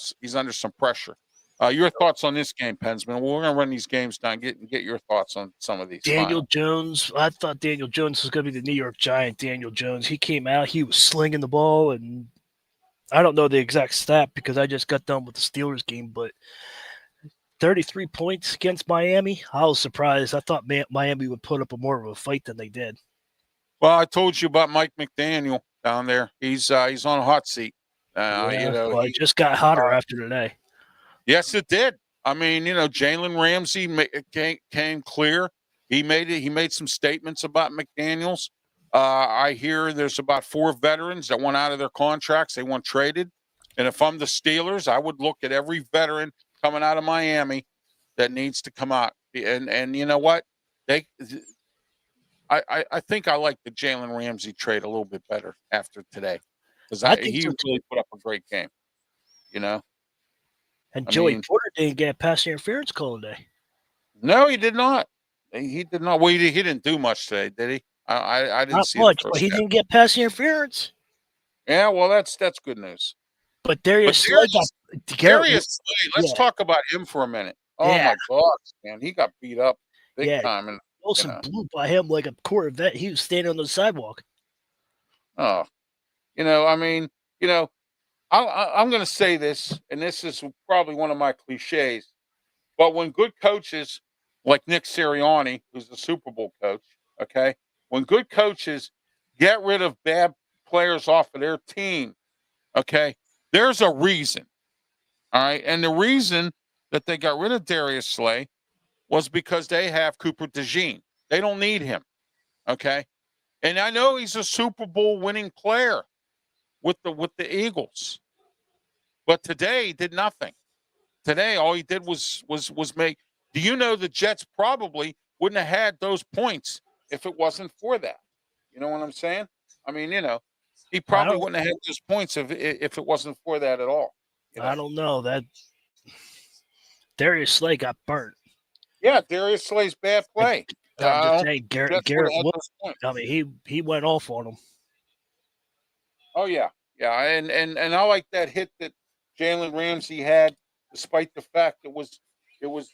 some pressure. Your thoughts on this game, Pensman? We're going to run these games down. Get your thoughts on some of these. Daniel Jones. I thought Daniel Jones was going to be the New York Giant. Daniel Jones. He came out. He was slinging the ball, and I don't know the exact stat because I just got done with the Steelers game, but 33 points against Miami. I was surprised. I thought Miami would put up more of a fight than they did. Well, I told you about Mike McDaniel down there. He's on a hot seat. It just got hotter after today. Yes, it did. I mean, Jalen Ramsey came clear. He made some statements about McDaniels. I hear there's about 4 veterans that went out of their contracts. They weren't traded. And if I'm the Steelers, I would look at every veteran coming out of Miami that needs to come out. And you know what? I think I like the Jalen Ramsey trade a little bit better after today because he really put up a great game. And Joey Porter didn't get a pass interference call today. No, he did not. He did not. Well, he didn't do much today, did he? I didn't see much, but he didn't get pass interference. Yeah, well, that's good news. But Darius Slay, let's talk about him for a minute. Oh my God, man, he got beat up big time. And Wilson blew by him like a Corvette. He was standing on the sidewalk. Oh, I'm going to say this, and this is probably one of my cliches, but when good coaches like Nick Sirianni, who's the Super Bowl coach, okay, when good coaches get rid of bad players off of their team, okay, there's a reason, all right? And the reason that they got rid of Darius Slay was because they have Cooper DeJean. They don't need him, okay? And I know he's a Super Bowl winning player with the Eagles. But today he did nothing. Today all he did was make. Do you know the Jets probably wouldn't have had those points if it wasn't for that? You know what I'm saying? I mean, he probably wouldn't have had those points if it wasn't for that at all. I don't know. That Darius Slay got burnt. Yeah, Darius Slay's bad play. I'm just saying, Garrett I mean, he went off on him. Oh yeah, and I like that hit that Jalen Ramsey had, despite the fact it was what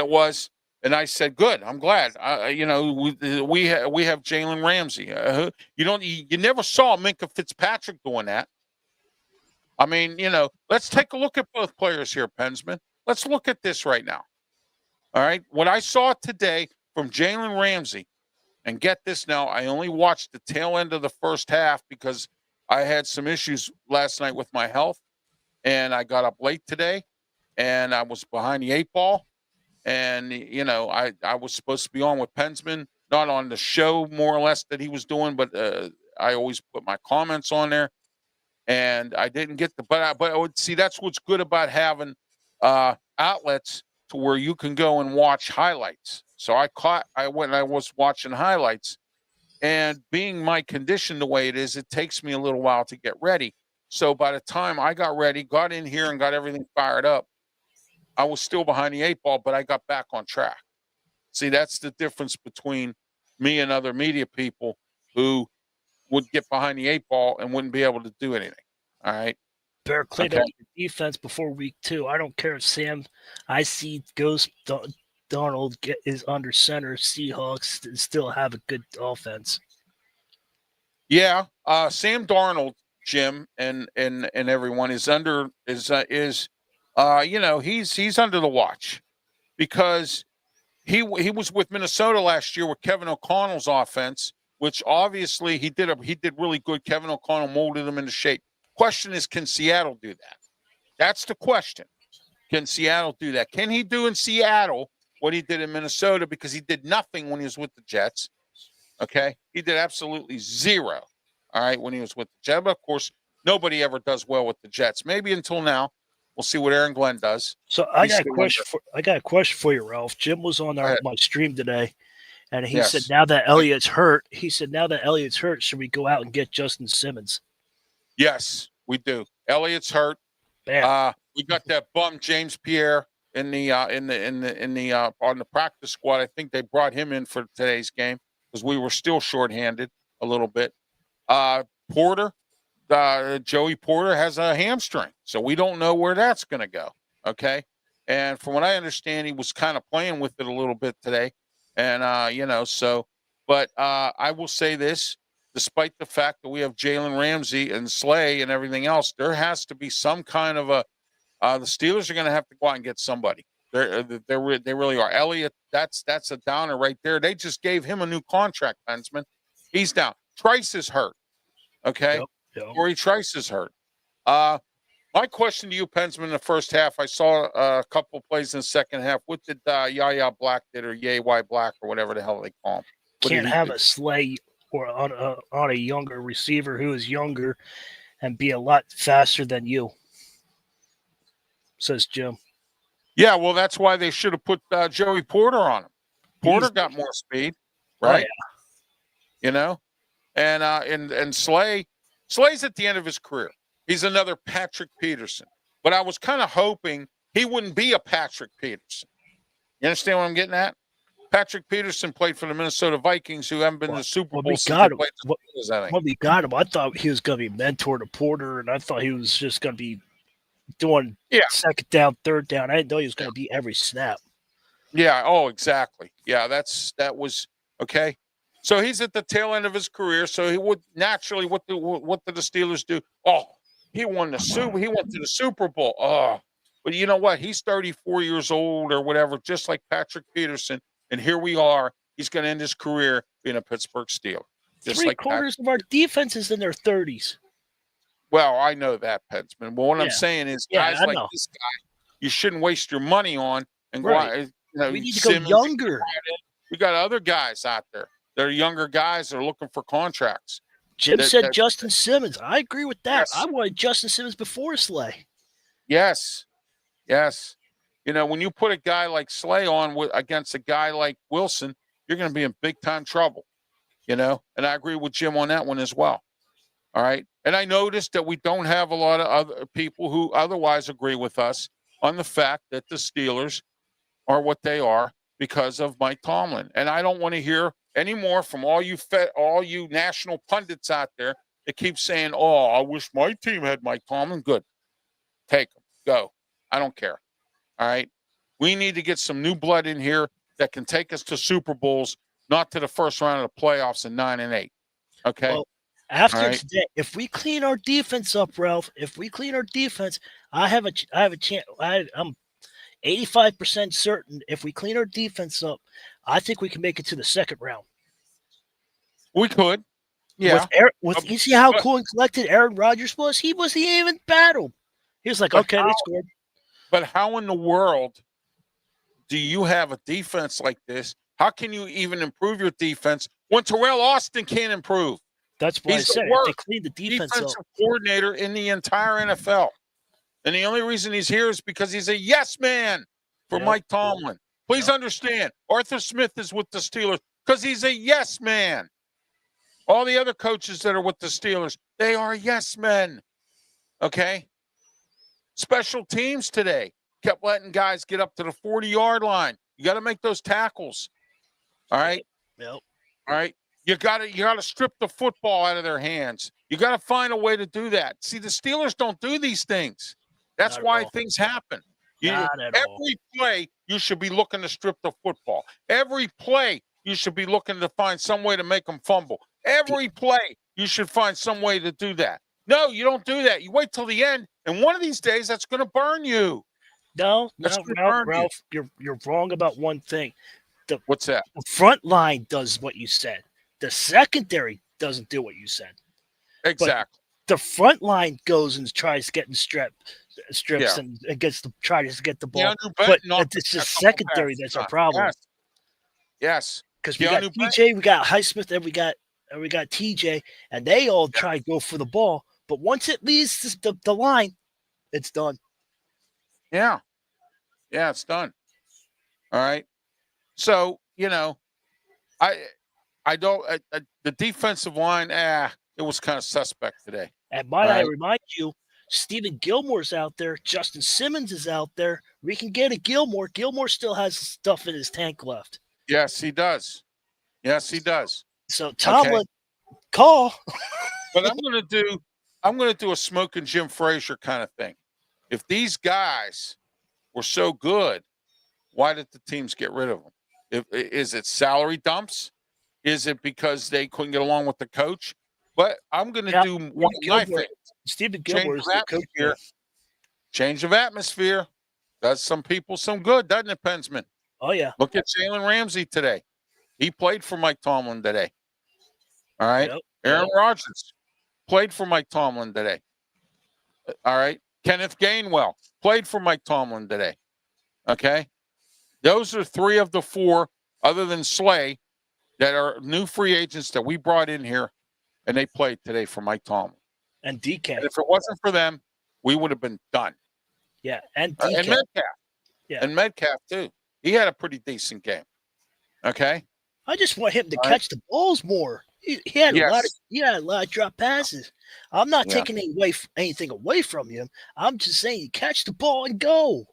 it was. And I said, good. I'm glad. We have Jalen Ramsey. You never saw Minkah Fitzpatrick doing that. I mean, let's take a look at both players here, Pensman. Let's look at this right now. All right, what I saw today from Jalen Ramsey, and get this now, I only watched the tail end of the first half because I had some issues last night with my health, and I got up late today, and I was behind the 8 ball. And, I was supposed to be on with Pensman, not on the show more or less that he was doing, but I always put my comments on there. And I didn't get but I would see that's what's good about having outlets to where you can go and watch highlights. So I went and I was watching highlights, and being my condition the way it is, it takes me a little while to get ready. So by the time I got ready, got in here and got everything fired up, I was still behind the 8 ball, but I got back on track. See, that's the difference between me and other media people who would get behind the 8 ball and wouldn't be able to do anything. All right. Better clean up your defense before week 2. I don't care if Sam I see Donald is under center. Seahawks still have a good offense. Yeah, Sam Darnold, Jim, and everyone is under he's under the watch because he was with Minnesota last year with Kevin O'Connell's offense, which obviously he did really good. Kevin O'Connell molded him into shape. Question is, can Seattle do that? That's the question. Can Seattle do that? Can he do in Seattle what he did in Minnesota because he did nothing when he was with the Jets. Okay, he did absolutely zero. All right, when he was with the Jets, but of course, nobody ever does well with the Jets. Maybe until now. We'll see what Aaron Glenn does. So I got a question for you, Ralph. Jim was on my stream today, and he said now that Elliott's hurt, should we go out and get Justin Simmons? Yes, we do. Elliott's hurt. We got that bum James Pierre on the practice squad. I think they brought him in for today's game because we were still shorthanded a little bit. Porter, Joey Porter has a hamstring, so we don't know where that's going to go. Okay, and from what I understand, he was kind of playing with it a little bit today, and But I will say this: despite the fact that we have Jalen Ramsey and Slay and everything else, there has to be some kind of a. The Steelers are going to have to go out and get somebody. They really are. Elliott, that's a downer right there. They just gave him a new contract, PENSMAN. He's down. Trice is hurt. Okay, Corey Trice is hurt. My question to you, PENSMAN, in the first half, I saw a couple plays in the second half. What did Yaya Black did, or Yay Black, or whatever the hell they call him? Can't have a Slay or on a younger receiver who is younger and be a lot faster than you, says Jim. Yeah, well, that's why they should have put Joey Porter on him. Porter got more speed, right? Oh, yeah. And Slay's at the end of his career. He's another Patrick Peterson. But I was kind of hoping he wouldn't be a Patrick Peterson. You understand what I'm getting at? Patrick Peterson played for the Minnesota Vikings, who haven't been in the Super Bowl since they played the Steelers, I think. When we got him, I thought he was going to be mentor to Porter, and I thought he was just going to be doing second down, third down. I didn't know he was going to be every snap. Yeah. Oh, exactly. Yeah. That was okay. So he's at the tail end of his career. So he would naturally. What did the Steelers do? Oh, he won the Super. He went to the Super Bowl. Oh, but you know what? He's 34 years old or whatever, just like Patrick Peterson. And here we are. He's going to end his career being a Pittsburgh Steeler. Three-quarters of our defense is in their 30s. Well, I know that, PENSMAN. But what I'm saying is, guys like this guy, you shouldn't waste your money on. And we need to go younger. We got other guys out there. They're younger guys that are looking for contracts. Jim said Justin Simmons. I agree with that. Yes. I wanted Justin Simmons before Slay. Yes. When you put a guy like Slay on against a guy like Wilson, you're going to be in big-time trouble. And I agree with Jim on that one as well. All right. And I noticed that we don't have a lot of other people who otherwise agree with us on the fact that the Steelers are what they are because of Mike Tomlin. And I don't want to hear any more from all you national pundits out there that keep saying, "Oh, I wish my team had Mike Tomlin." Good. Take him. Go. I don't care. All right. We need to get some new blood in here that can take us to Super Bowls, not to the first round of the playoffs in 9-8. Okay. Well, after today, if we clean our defense up, Ralph, I have a chance. I'm 85% certain if we clean our defense up, I think we can make it to the second round. We could. Yeah. You see how cool and collected Aaron Rodgers was? He wasn't even battled. He was like, okay, they scored. But how in the world do you have a defense like this? How can you even improve your defense when Terrell Austin can't improve? That's why I said if they clean the defensive coordinator in the entire NFL. And the only reason he's here is because he's a yes man for Mike Tomlin. Please understand, Arthur Smith is with the Steelers because he's a yes man. All the other coaches that are with the Steelers, they are yes men. Okay? Special teams today kept letting guys get up to the 40-yard line. You got to make those tackles. All right? Yep. All right? You got to strip the football out of their hands. You got to find a way to do that. See, the Steelers don't do these things. That's why things happen. Every play, you should be looking to strip the football. Every play, you should be looking to find some way to make them fumble. Every play, you should find some way to do that. No, you don't do that. You wait till the end, and one of these days, that's going to burn you. No, Ralph, you're wrong about one thing. What's that? The front line does what you said. The secondary doesn't do what you said. Exactly. But the front line goes and tries getting strips and gets the tries to get the ball. Keanu But Benton it's the secondary that's our problem. Yes. Because we got TJ, we got Highsmith, and we got TJ, and they all try to go for the ball. But once it leaves the line, it's done. Yeah. Yeah, it's done. All right. So, I don't the defensive line, it was kind of suspect today. And might I remind you, Stephen Gilmore's out there. Justin Simmons is out there. We can get a Gilmore. Gilmore still has stuff in his tank left. Yes, he does. So Tomlin, call. But I'm gonna do a smoking Jim Frazier kind of thing. If these guys were so good, why did the teams get rid of them? Is it salary dumps? Is it because they couldn't get along with the coach? But I'm going to do one of my things. Stephen Gilmore is the coach. Change of atmosphere does some people some good, doesn't it, Pensman? Oh, yeah. Look at Jalen Ramsey today. He played for Mike Tomlin today. All right. Aaron Rodgers played for Mike Tomlin today. All right. Kenneth Gainwell played for Mike Tomlin today. Okay. Those are 3 of the 4, other than Slay, that are new free agents that we brought in here, and they played today for Mike Tomlin. And DK. And if it wasn't for them, we would have been done. Yeah, and DK. And Metcalf. Yeah. And Metcalf, too. He had a pretty decent game. Okay? I just want him to catch the balls more. He had a lot of drop passes. I'm not taking anything away from him. I'm just saying, catch the ball and go.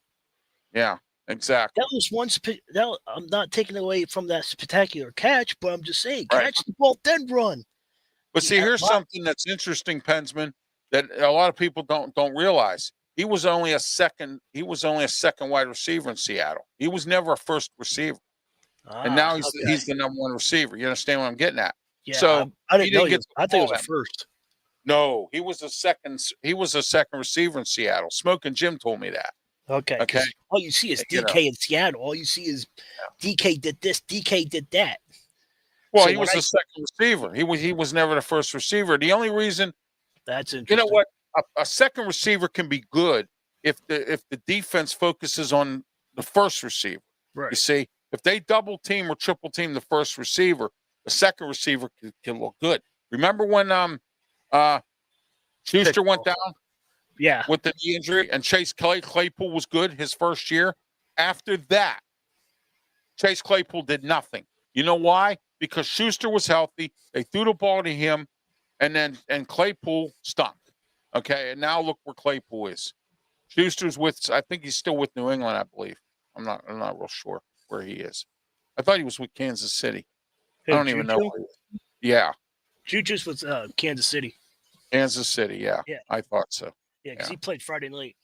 Yeah. Exactly. That was one. I'm not taking away from that spectacular catch, but I'm just saying, catch the ball, then run. But see, here's something that's interesting, Pensman, that a lot of people don't realize. He was only a second wide receiver in Seattle. He was never a first receiver, and now he's the number 1 receiver. You understand what I'm getting at? Yeah. So I didn't know. I think it was a first. No, he was a second. He was a second receiver in Seattle. Smoking Jim told me that. Okay. All you see is DK in Seattle. All you see is DK did this, DK did that. Well, so he was the second receiver. He was never the first receiver. The only reason that's interesting. You know what? A second receiver can be good if the defense focuses on the first receiver. Right. You see, if they double team or triple team the first receiver, the second receiver can look good. Remember when Schuster went down? Yeah. With the knee injury, and Chase Claypool was good his first year. After that, Chase Claypool did nothing. You know why? Because Schuster was healthy. They threw the ball to him, and Claypool stunk. Okay, and now look where Claypool is. Schuster's I think he's still with New England, I believe. I'm not real sure where he is. I thought he was with Kansas City. I don't even know. Yeah. Juju's with Kansas City. Kansas City, yeah. I thought so. Yeah, because he played Friday night.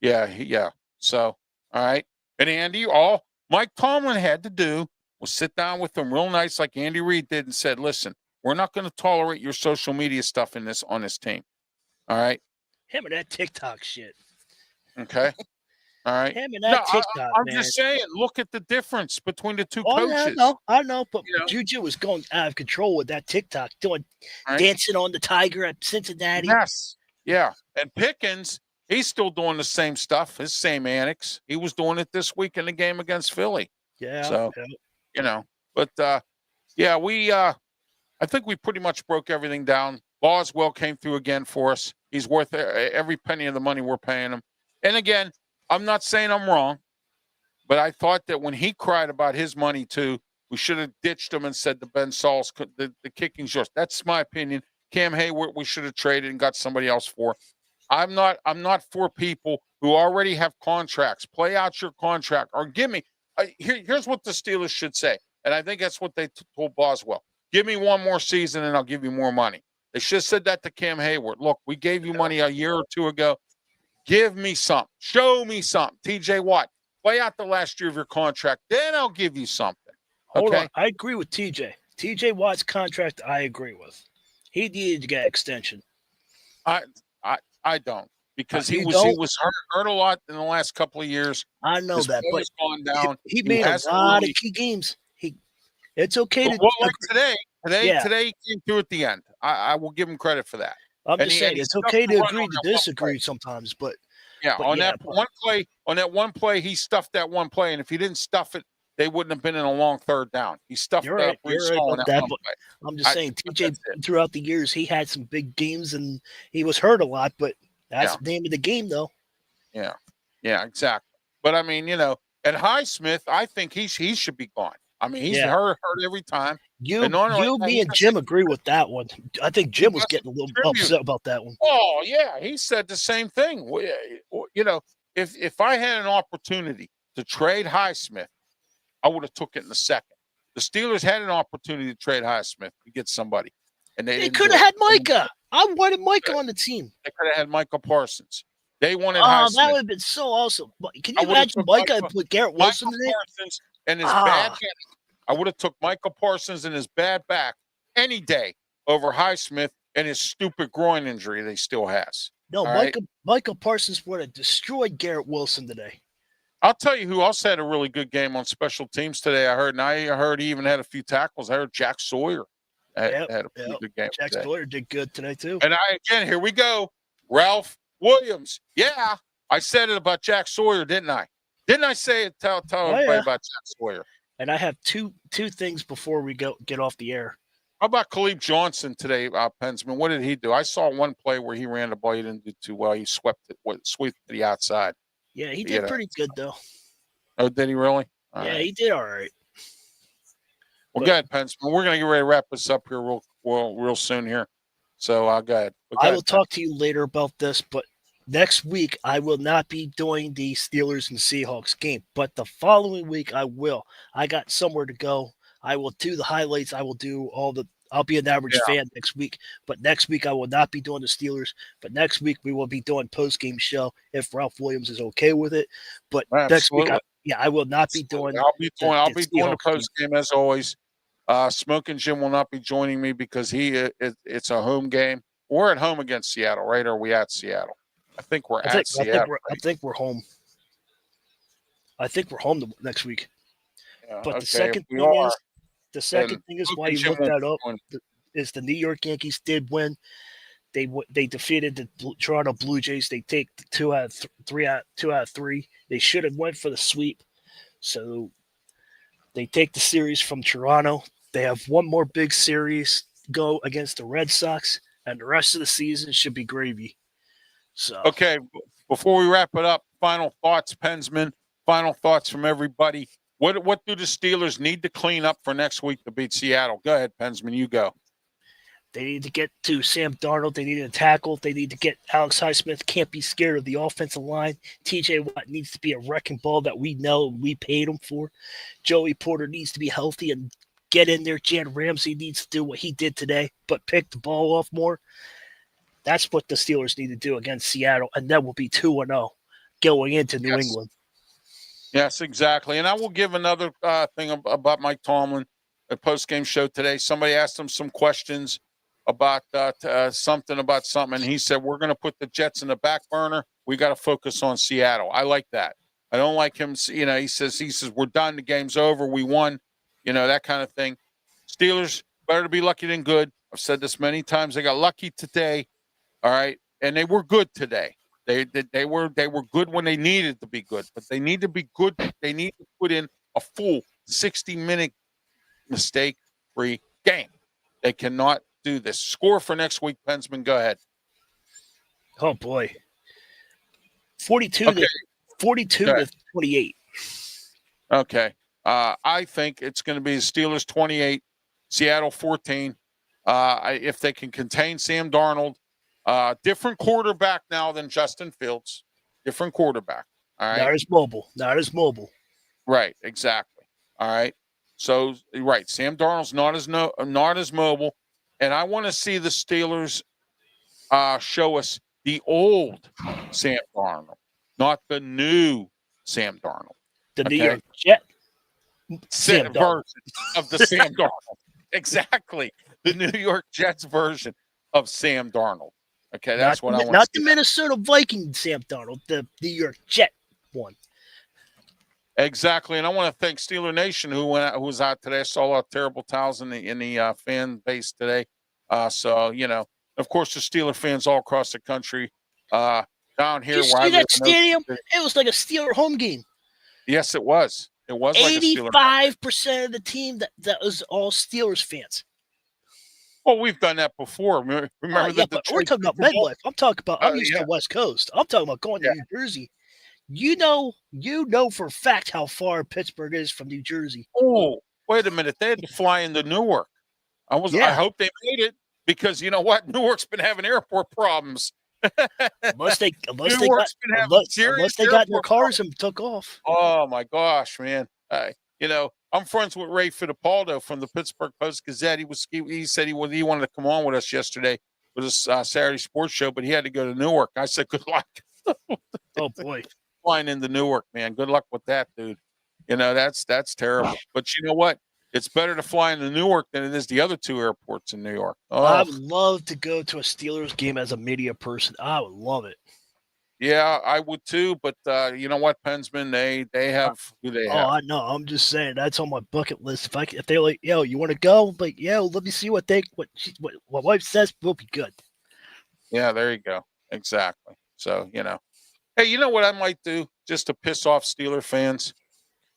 Yeah. So, all right. And Andy, all Mike Tomlin had to do was sit down with him real nice, like Andy Reid did, and said, "Listen, we're not going to tolerate your social media stuff on this team. All right." Him and that TikTok shit. Okay. All right. Him and that TikTok. I'm just saying, look at the difference between the two coaches. I know, but Juju was going out of control with that TikTok, dancing on the tiger at Cincinnati. Yes. Yeah. And Pickens, he's still doing the same stuff, his same antics. He was doing it this week in the game against Philly. Yeah. So, but I think we pretty much broke everything down. Boswell came through again for us. He's worth every penny of the money we're paying him. And again, I'm not saying I'm wrong, but I thought that when he cried about his money too, we should have ditched him and said to Ben Sauls, the kicking's yours. That's my opinion. Cam Hayward, we should have traded and got somebody else for. I'm not for people who already have contracts. Play out your contract or give me. Here's what the Steelers should say, and I think that's what they told Boswell. Give me one more season and I'll give you more money. They should have said that to Cam Hayward. Look, we gave you money a year or two ago. Give me something. Show me something. TJ Watt, play out the last year of your contract. Then I'll give you something. Hold on. I agree with TJ. TJ Watt's contract, I agree with. He needed to get extension. I don't, because he was hurt a lot in the last couple of years. I know His that, but gone down. He made a lot of key games. It's okay to like today he came through at the end. I will give him credit for that. I'm just saying it's okay to agree to disagree sometimes, but Yeah, But on yeah, that one play, he stuffed that one play, and if he didn't stuff it, they wouldn't have been in a long third down. He stuffed you're right. Brees You're right Hall on about that that. one But play. I'm just saying, TJ That's it. throughout the years, he had some big games and he was hurt a lot. But that's Yeah. the name of the game, though. Yeah, yeah, exactly. But I mean, and Highsmith, I think he should be gone. I mean, he's Yeah. hurt every time. And not only that, Me, and Jim agree with that one. I think he Jim was doesn't getting a little contribute. upset about that one. Oh yeah, he said the same thing. If I had an opportunity to trade Highsmith, I would have took it in the second. The Steelers had an opportunity to trade Highsmith to get somebody, and they They didn't could do have it. had Micah. I wanted Micah on the team. They could have had Michael Parsons. They wanted Oh, that Highsmith. would have been so awesome. Can I you would have imagine took Micah and put Garrett Wilson Michael in it? Parsons and his bad Ah, head. I would have took Michael Parsons and his bad back any day over Highsmith and his stupid groin injury that he still has. no, All right. Michael Parsons would have destroyed Garrett Wilson today. I'll tell you who else had a really good game on special teams today. I heard he even had a few tackles. I heard Jack Sawyer had a pretty good game Jack today. Sawyer did good today too. And here we go. Ralph Williams. Yeah, I said it about Jack Sawyer, didn't I? Didn't I say it? Tell everybody about Jack Sawyer. And I have two things before we get off the air. How about Khalib Johnson today, PENSMAN? What did he do? I saw one play where he ran the ball. He didn't do too well. He swept to the outside. Yeah, he did pretty good though. Oh, did he really? He did all right. Well, go ahead, PENSMAN. We're going to get ready to wrap this up here real soon here. So go ahead. I will talk to you later about this, but next week I will not be doing the Steelers and Seahawks game, but the following week I will. I got somewhere to go. I will do the highlights. I will do I'll be an average fan next week, but next week I will not be doing the Steelers. But next week we will be doing post-game show if Ralph Williams is okay with it. But next week, I will not be doing. I'll be doing the post-game as always. Smoking Jim will not be joining me because it's a home game. We're at home against Seattle, right? Or are we at Seattle? I think we're at Seattle. I think we're home. I think we're home next week. Yeah, but okay, the second thing is why you looked that up is the New York Yankees did win. They defeated the Toronto Blue Jays. They take 2 out of 3. They should have went for the sweep. So they take the series from Toronto. They have one more big series go against the Red Sox, and the rest of the season should be gravy. So okay, before we wrap it up, final thoughts, PENSMAN. Final thoughts from everybody. What do the Steelers need to clean up for next week to beat Seattle? Go ahead, PENSMAN. You go. They need to get to Sam Darnold. They need to tackle. They need to get Alex Highsmith. Can't be scared of the offensive line. TJ Watt needs to be a wrecking ball that we know and we paid him for. Joey Porter needs to be healthy and get in there. Jan Ramsey needs to do what he did today, but pick the ball off more. That's what the Steelers need to do against Seattle, and then we'll be 2-0 going into New England. Yes, exactly. And I will give another thing about Mike Tomlin at post-game show today. Somebody asked him some questions about something, and he said, we're going to put the Jets in the back burner. We got to focus on Seattle. I like that. I don't like him. He says, we're done. The game's over. We won, that kind of thing. Steelers, better to be lucky than good. I've said this many times. They got lucky today. All right. And they were good today. They were good when they needed to be good, but they need to be good. They need to put in a full 60-minute mistake-free game. They cannot do this. Score for next week, PENSMAN. Go ahead. Oh boy, 42 to 28. Okay, I think it's going to be the Steelers 28, Seattle 14. If they can contain Sam Darnold. Different quarterback now than Justin Fields. Different quarterback. All right. Not as mobile. Right. Exactly. All right. So right, Sam Darnold's not as mobile, and I want to see the Steelers show us the old Sam Darnold, not the new Sam Darnold. The New York Jet version of the Sam Darnold. Exactly. The New York Jets version of Sam Darnold. Okay, that's what I want. Not the Minnesota Vikings Sam Darnold, the New York Jet one. Exactly, and I want to thank Steeler Nation who was out today. I saw a lot of terrible towels in the fan base today. So of course, the Steeler fans all across the country. down Did you here where I see live. that stadium? It was like a Steeler home game. Yes, it was. It was like a Steeler. 85% of the team that was all Steelers fans. Well, we've done that before. Remember Yeah, but we're talking about MetLife. I'm used to the West Coast. I'm talking about going to New Jersey. You know for a fact how far Pittsburgh is from New Jersey. Oh, wait a minute. They had to fly into Newark. I hope they made it, because you know what? Newark's been having airport problems. Unless they got in their cars and took off. Oh my gosh, man! I'm friends with Ray Fittipaldo from the Pittsburgh Post-Gazette. He said he wanted to come on with us yesterday with his Saturday sports show, but he had to go to Newark. I said, good luck. Oh boy, flying into Newark, man. Good luck with that, dude. That's terrible. But you know what? It's better to fly into Newark than it is the other two airports in New York. Oh. I would love to go to a Steelers game as a media person. I would love it. Yeah, I would too. But you know what, PENSMAN, they have who they have. Oh, I know. I'm just saying that's on my bucket list. If they're like, yo, you want to go? But let me see what wife says. Will be good. Yeah, there you go. Exactly. So hey, you know what I might do just to piss off Steeler fans?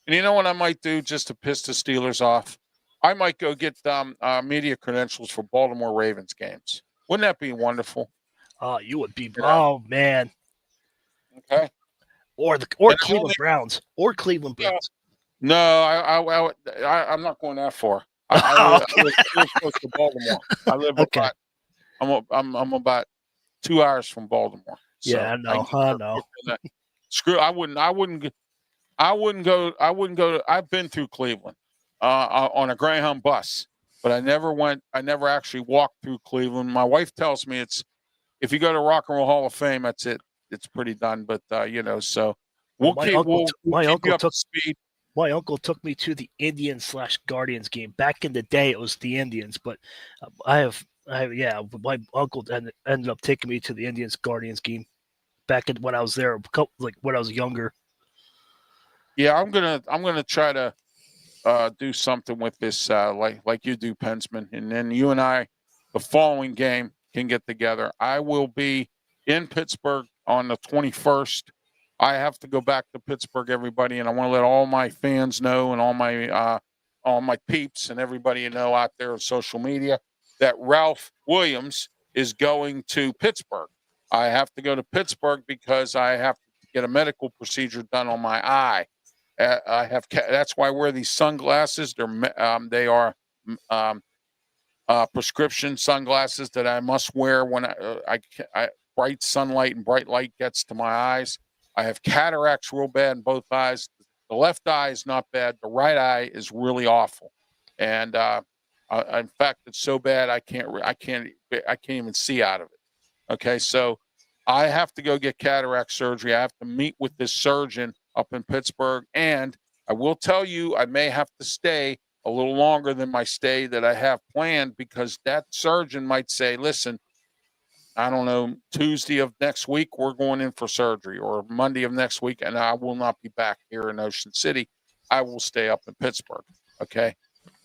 And you know what I might do just to piss the Steelers off? I might go get media credentials for Baltimore Ravens games. Wouldn't that be wonderful? Oh, you would be. Oh man. Okay. Or Cleveland Browns. Or Cleveland Browns. No, I'm not going that far. I live close to Baltimore. I live okay. I'm about 2 hours from Baltimore. So yeah, I know. Screw. I wouldn't go. I've been through Cleveland on a Greyhound bus, but I never actually walked through Cleveland. My wife tells me if you go to Rock and Roll Hall of Fame, that's it. It's pretty done. But so we'll keep you up to speed. My uncle took me to the Indians/Guardians game. Back in the day, it was the Indians, but my uncle ended up taking me to the Indians/Guardians game back when I was there, like when I was younger. Yeah, I'm gonna try to do something with this, like you do, PENSMAN, and then you and I, the following game, can get together. I will be in Pittsburgh on the 21st. I have to go back to Pittsburgh, everybody, and I want to let all my fans know and all my peeps and everybody know out there on social media that Ralph Williams is going to Pittsburgh. I have to go to Pittsburgh because I have to get a medical procedure done on my eye. That's why I wear these sunglasses. They are prescription sunglasses that I must wear when bright sunlight and bright light gets to my eyes. I have cataracts real bad in both eyes. The left eye is not bad. The right eye is really awful, and in fact, it's so bad I can't even see out of it. Okay, so I have to go get cataract surgery. I have to meet with this surgeon up in Pittsburgh, and I will tell you, I may have to stay a little longer than my stay that I have planned, because that surgeon might say, listen, I don't know, Tuesday of next week, we're going in for surgery, or Monday of next week, and I will not be back here in Ocean City. I will stay up in Pittsburgh. Okay.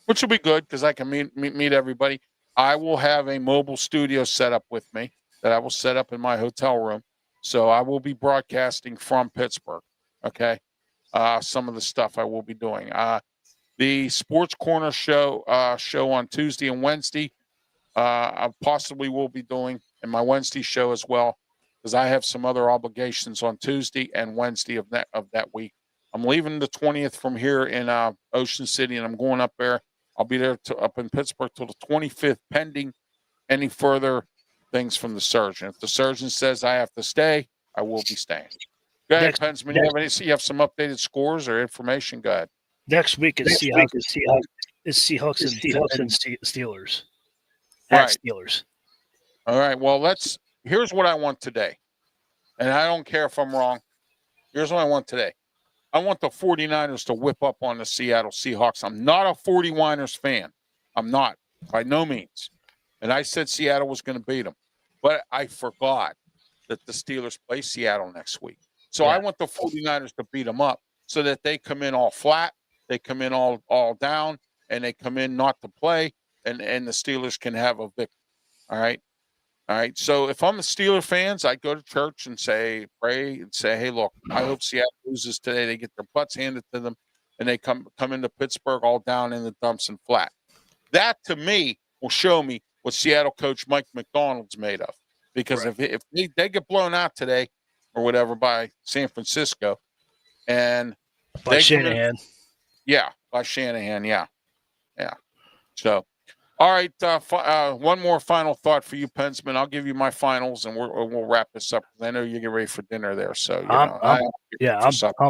Which will be good because I can meet everybody. I will have a mobile studio set up with me that I will set up in my hotel room. So I will be broadcasting from Pittsburgh. Okay. Some of the stuff I will be doing. The Sports Corner show on Tuesday and Wednesday, I possibly will be doing, and my Wednesday show as well, because I have some other obligations on Tuesday and Wednesday of that week. I'm leaving the 20th from here in Ocean City, and I'm going up there. I'll be there up in Pittsburgh till the 25th, pending any further things from the surgeon. If the surgeon says I have to stay, I will be staying. Go ahead, PENSMAN. You have some updated scores or information? Go ahead. Next week is Seahawks and Steelers. Right. Steelers. All right. Well, here's what I want today. And I don't care if I'm wrong. Here's what I want today. I want the 49ers to whip up on the Seattle Seahawks. I'm not a 49ers fan. I'm not, by no means. And I said Seattle was going to beat them. But I forgot that the Steelers play Seattle next week. So I want the 49ers to beat them up so that they come in all flat, they come in all down, and they come in not to play, and the Steelers can have a victory. All right? All right. So if I'm a Steeler fans, I go to church and pray and say, hey, look, I hope Seattle loses today. They get their butts handed to them, and they come into Pittsburgh all down in the dumps and flat. That to me will show me what Seattle coach Mike McDonald's made of. Because Right. if they get blown out today or whatever by San Francisco, and By they come in, Shanahan. by Shanahan, yeah. So. All right, one more final thought for you, Pensman. I'll give you my finals, and we'll wrap this up. I know you get ready for dinner there, so I'm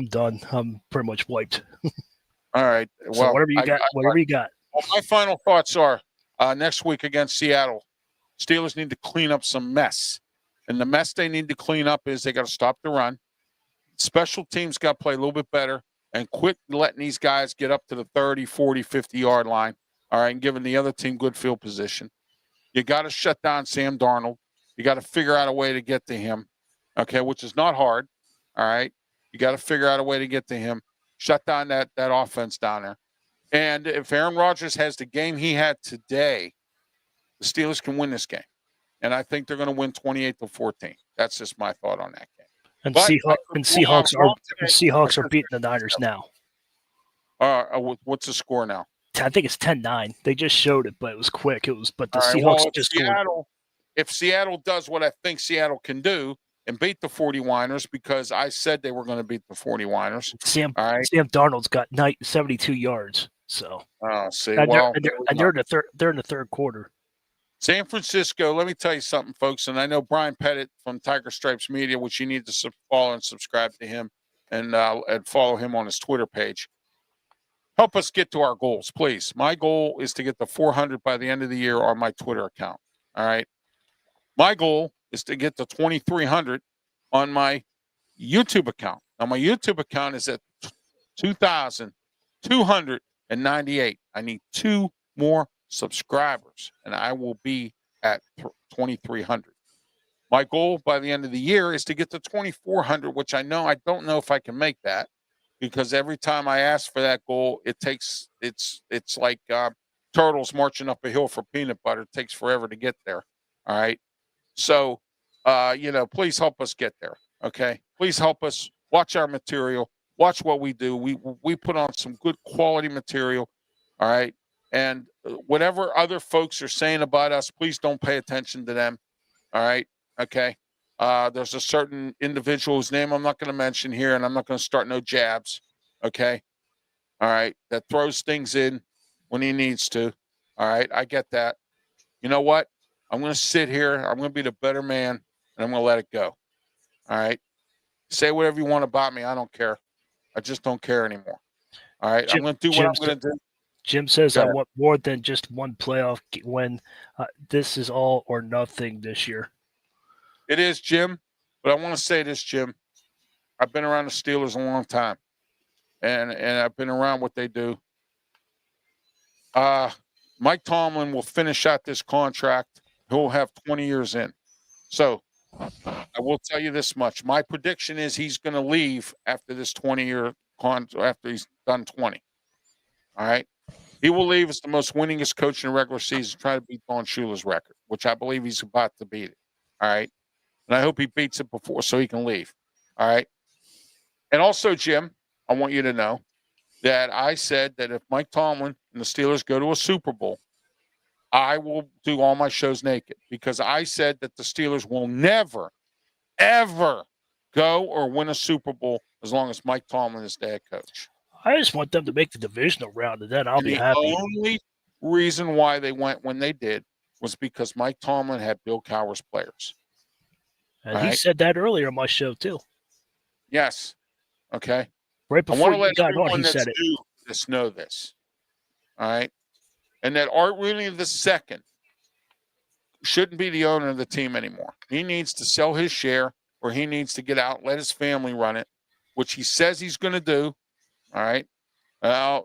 done. I'm pretty much wiped. All right. Well, So whatever you got. Well, my final thoughts are next week against Seattle, Steelers need to clean up some mess, and the mess they need to clean up is they got to stop the run. Special teams got to play a little bit better and quit letting these guys get up to the 30, 40, 50-yard line. All right, and giving the other team good field position. You got to shut down Sam Darnold. You got to figure out a way to get to him, okay, which is not hard. All right, you got to figure out a way to get to him. Shut down that offense down there. And if Aaron Rodgers has the game he had today, the Steelers can win this game. And I think they're going to win 28-14. That's just my thought on that game. And But Seahawks are beating the Niners now. What's the score now? I think it's 10-9. They just showed it, but it was quick. But the Seahawks well, just scored. If Seattle does what I think Seattle can do and beat the 40-winers, because I said they were going to beat the 40-winers. Sam Darnold's got 72 yards. So see, and well, they're in the third quarter. San Francisco, let me tell you something, folks, and I know Brian Pettit from Tiger Stripes Media, which you need to follow and subscribe to him and follow him on his Twitter page. Help us get to our goals, please. My goal is to get to 400 by the end of the year on my Twitter account. All right. My goal is to get to 2,300 on my YouTube account. Now, my YouTube account is at 2,298. I need 2 more subscribers, and I will be at 2,300. My goal by the end of the year is to get to 2,400, which I don't know if I can make that. Because every time I ask for that goal, it's like turtles marching up a hill for peanut butter. It takes forever to get there. All right. So, please help us get there. Okay. Please help us watch our material, watch what we do. We put on some good quality material. All right. And whatever other folks are saying about us, please don't pay attention to them. All right. Okay. There's a certain individual whose name I'm not going to mention here, and I'm not going to start no jabs, okay? All right, that throws things in when he needs to. All right, I get that. You know what? I'm going to sit here. I'm going to be the better man, and I'm going to let it go. All right? Say whatever you want about me. I don't care. I just don't care anymore. All right? I'm going to do what I'm going to do. Jim says I want more than just one playoff win. This is all or nothing this year. It is, Jim. But I want to say this, Jim. I've been around the Steelers a long time, and I've been around what they do. Mike Tomlin will finish out this contract. He'll have 20 years in. So I will tell you this much. My prediction is he's going to leave after this 20-year contract, after he's done 20. All right? He will leave as the most winningest coach in the regular season, try to beat Don Shula's record, which I believe he's about to beat it. All right? And I hope he beats it before so he can leave. All right? And also, Jim, I want you to know that I said that if Mike Tomlin and the Steelers go to a Super Bowl, I will do all my shows naked because I said that the Steelers will never, ever go or win a Super Bowl as long as Mike Tomlin is the head coach. I just want them to make the divisional round, and then I'll be happy. The only reason why they went when they did was because Mike Tomlin had Bill Cowher's players. And he said that earlier on my show, too. Yes. Okay. Right before you got on, he said it. Just know this. All right. And that Art Rooney II shouldn't be the owner of the team anymore. He needs to sell his share or he needs to get out and let his family run it, which he says he's going to do. All right. I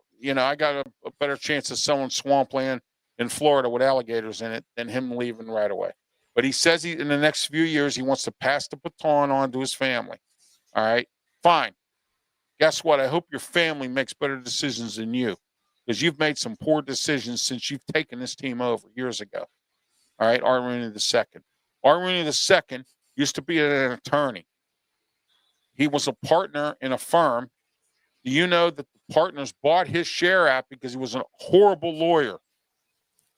got a better chance of selling swampland in Florida with alligators in it than him leaving right away. But he says in the next few years, he wants to pass the baton on to his family. All right. Fine. Guess what? I hope your family makes better decisions than you because you've made some poor decisions since you've taken this team over years ago. All right. Art Rooney II. Art Rooney II used to be an attorney. He was a partner in a firm. Do you know that the partners bought his share out because he was a horrible lawyer,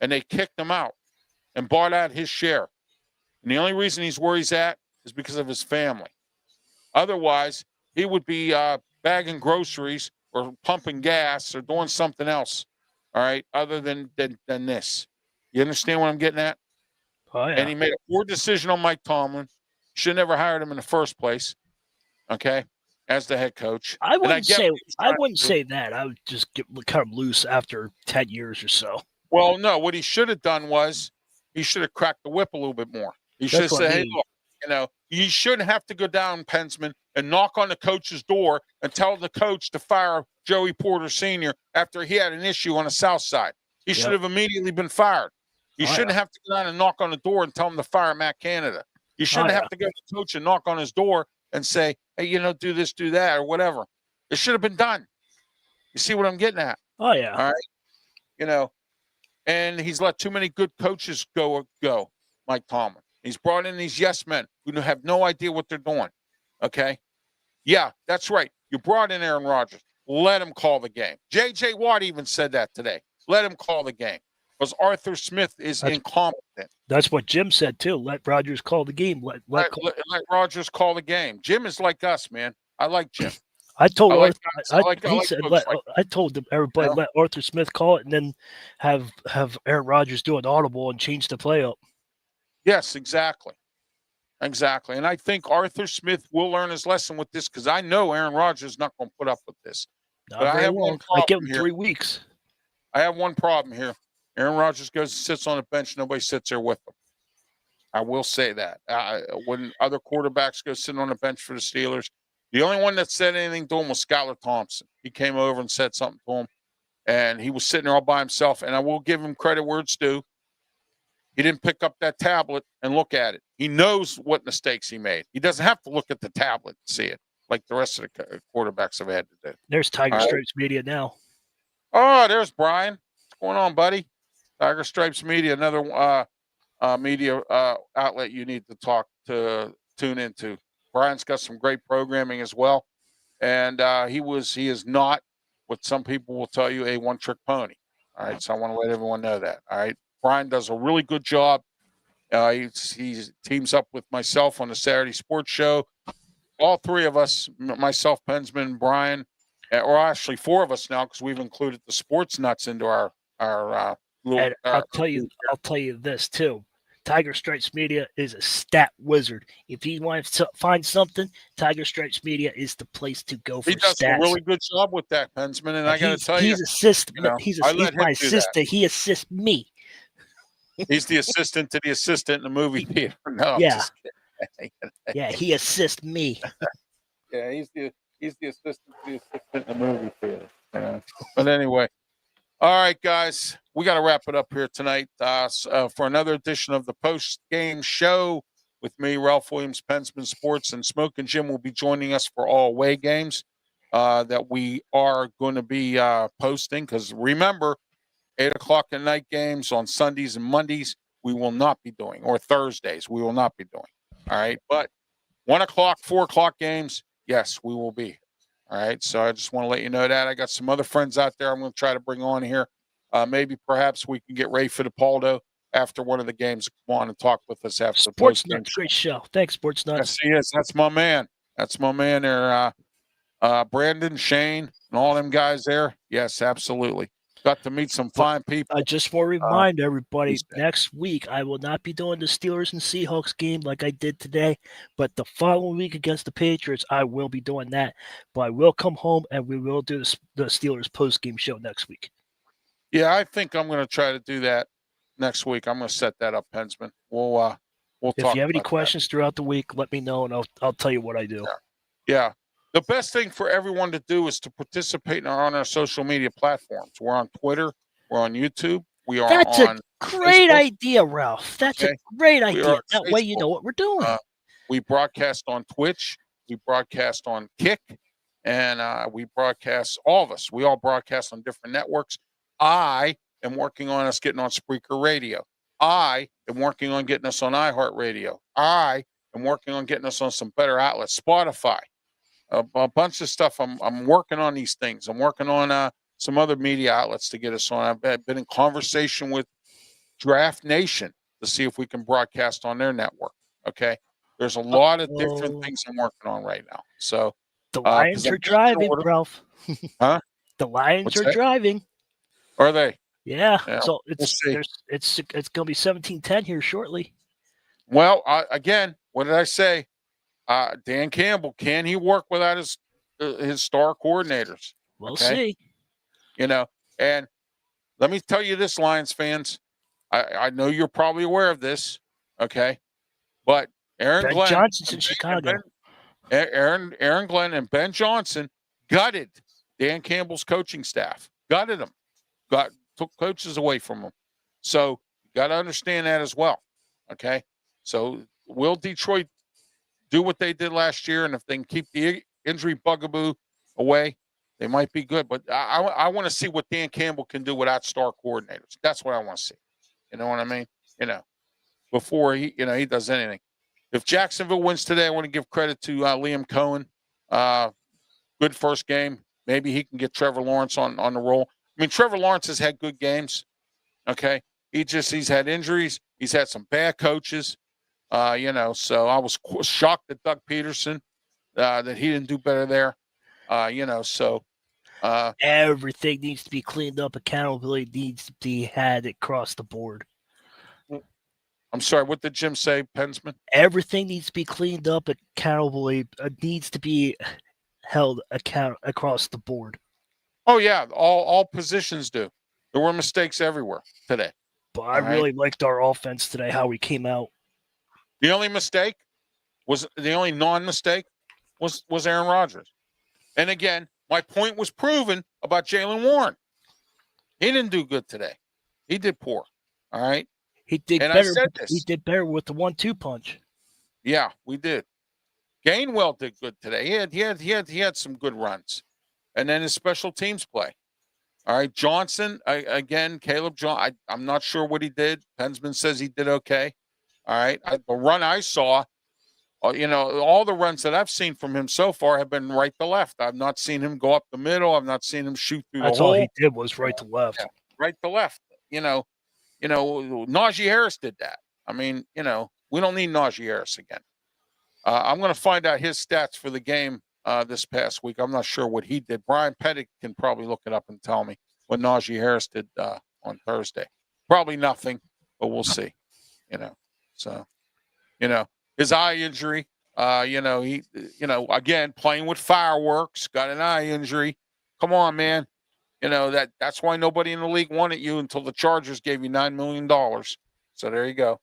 and they kicked him out and bought out his share? And the only reason he's where he's at is because of his family. Otherwise, he would be bagging groceries or pumping gas or doing something else, all right, other than this. You understand what I'm getting at? Oh And yeah. he made a poor decision on Mike Tomlin. Should have never hired him in the first place, okay, as the head coach. I And I wouldn't get say what he's trying to do. that. I would just cut him loose after 10 years or so. Well, no, what he should have done was he should have cracked the whip a little bit more. He should have That's what I said, hey, mean. look, you shouldn't have to go down, PENSMAN, and knock on the coach's door and tell the coach to fire Joey Porter Sr. after he had an issue on the South Side. He should have immediately been fired. You shouldn't have to go down and knock on the door and tell him to fire Matt Canada. You shouldn't have to go to the coach and knock on his door and say, hey, do this, do that, or whatever. It should have been done. You see what I'm getting at? Oh yeah. All right. And he's let too many good coaches go, Mike Tomlin. He's brought in these yes men who have no idea what they're doing, okay? Yeah, that's right. You brought in Aaron Rodgers. Let him call the game. J.J. Watt even said that today. Let him call the game because Arthur Smith is incompetent. That's what Jim said, too. Let Rodgers call the game. Let Rodgers call the game. Jim is like us, man. I like Jim. I told I told everybody let Arthur Smith call it and then have Aaron Rodgers do an audible and change the play up. Yes, exactly. Exactly. And I think Arthur Smith will learn his lesson with this because I know Aaron Rodgers is not going to put up with this. Not but I have long. One problem. I give him 3 weeks. I have one problem here. Aaron Rodgers goes and sits on a bench. Nobody sits there with him. I will say that. When other quarterbacks go sit on the bench for the Steelers, the only one that said anything to him was Skylar Thompson. He came over and said something to him, and he was sitting there all by himself. And I will give him credit where it's due. He didn't pick up that tablet and look at it. He knows what mistakes he made. He doesn't have to look at the tablet and see it like the rest of the quarterbacks have had to do. There's Tiger Stripes Media now. Oh, there's Brian. What's going on, buddy? Tiger Stripes Media, another media outlet you need to tune into. Brian's got some great programming as well, and he is not what some people will tell you a one-trick pony. All right, so I want to let everyone know that. All right, Brian does a really good job. He teams up with myself on the Saturday Sports Show. All three of us, myself, PENSMAN, Brian, or actually 4 of us now because we've included the sports nuts into our little. I'll tell you this too. Tiger Stripes Media is a stat wizard. If you want to find something, Tiger Stripes Media is the place to go for stats. He does a really good job with that, PENSMAN, and I got to tell you, he's my assistant. He assists me. He's the assistant to the assistant in the movie theater. No, yeah, yeah, he assists me. Yeah, he's the assistant to the assistant in the movie theater. Yeah. But anyway. All right, guys, we got to wrap it up here tonight for another edition of the post-game show with me, Ralph Williams, PENSMAN Sports, and Smokin' Jim will be joining us for all away games that we are going to be posting. Because remember, 8 o'clock at night games on Sundays and Mondays we will not be doing, or Thursdays we will not be doing. All right, but 1 o'clock, 4 o'clock games, yes, we will be. All right, so I just want to let you know that. I got some other friends out there I'm going to try to bring on here. Maybe perhaps we can get Ray Fittipaldo after one of the games come on and talk with us after Sports the Nuts, great show. Thanks, Sports Nuts. Yes, he is. That's my man. That's my man there. Brandon, Shane, and all them guys there. Yes, absolutely. Got to meet some fine people. I just want to remind everybody, next week I will not be doing the Steelers and Seahawks game like I did today, but the following week against the Patriots, I will be doing that. But I will come home and we will do the Steelers post-game show next week. Yeah, I think I'm going to try to do that next week. I'm going to set that up, PENSMAN. We'll talk. If you have any questions throughout the week, let me know and I'll tell you what I do. Yeah. The best thing for everyone to do is to participate on our social media platforms. We're on Twitter. We're on YouTube. We are That's on a great idea, Ralph. That's a great idea. That way you know what we're doing. We broadcast on Twitch. We broadcast on Kick. And we broadcast, all of us. We all broadcast on different networks. I am working on us getting on Spreaker Radio. I am working on getting us on iHeartRadio. I am working on getting us on some better outlets, Spotify, a bunch of stuff. I'm working on these things. I'm working on some other media outlets to get us on. I've been in conversation with Draft Nation to see if we can broadcast on their network. Okay. There's a lot of different Oh, things I'm working on right now. So, the because Lions I'm are getting in driving, order. Ralph. Huh? The Lions What's are that? driving. Are they? Yeah. Yeah, So we'll see. it's gonna be 17-10 here shortly. Well, again, what did I say? Dan Campbell, can he work without his star coordinators? We'll Okay. see. And let me tell you this, Lions fans. I know you're probably aware of this. Okay. But Aaron Ben Glenn Johnson's in Chicago. Aaron Glenn and Ben Johnson gutted Dan Campbell's coaching staff. Gutted them. Took coaches away from them. So you got to understand that as well. Okay. So will Detroit do what they did last year? And if they can keep the injury bugaboo away, they might be good. But I want to see what Dan Campbell can do without star coordinators. That's what I want to see. You know what I mean? Before he does anything. If Jacksonville wins today, I want to give credit to Liam Cohen. Good first game. Maybe he can get Trevor Lawrence on the roll. I mean, Trevor Lawrence has had good games. Okay. He's had injuries. He's had some bad coaches. So I was shocked at Doug Peterson that he didn't do better there. So Everything needs to be cleaned up. Accountability needs to be had across the board. I'm sorry, what did Jim say, PENSMAN? Everything needs to be cleaned up. Accountability needs to be held account across the board. Oh yeah, all positions do. There were mistakes everywhere today. But I really liked our offense today, how we came out. The only mistake the only non-mistake was Aaron Rodgers. And again, my point was proven about Jaylen Warren. He didn't do good today. He did poor. All right. He did and better. I said this. He did better with the 1-2 punch. Yeah, we did. Gainwell did good today. He had some good runs, and then his special teams play. All right, Johnson again. Caleb John. I'm not sure what he did. PENSMAN says he did okay. All right, the run I saw, all the runs that I've seen from him so far have been right to left. I've not seen him go up the middle. I've not seen him shoot through That's the hole. all he did was right to left. Yeah, right to left. Najee Harris did that. I mean, we don't need Najee Harris again. I'm going to find out his stats for the game this past week. I'm not sure what he did. Brian Pettit can probably look it up and tell me what Najee Harris did on Thursday. Probably nothing, but we'll see. So his eye injury. He again playing with fireworks. Got an eye injury. Come on, man. That's why nobody in the league wanted you until the Chargers gave you $9 million. So there you go.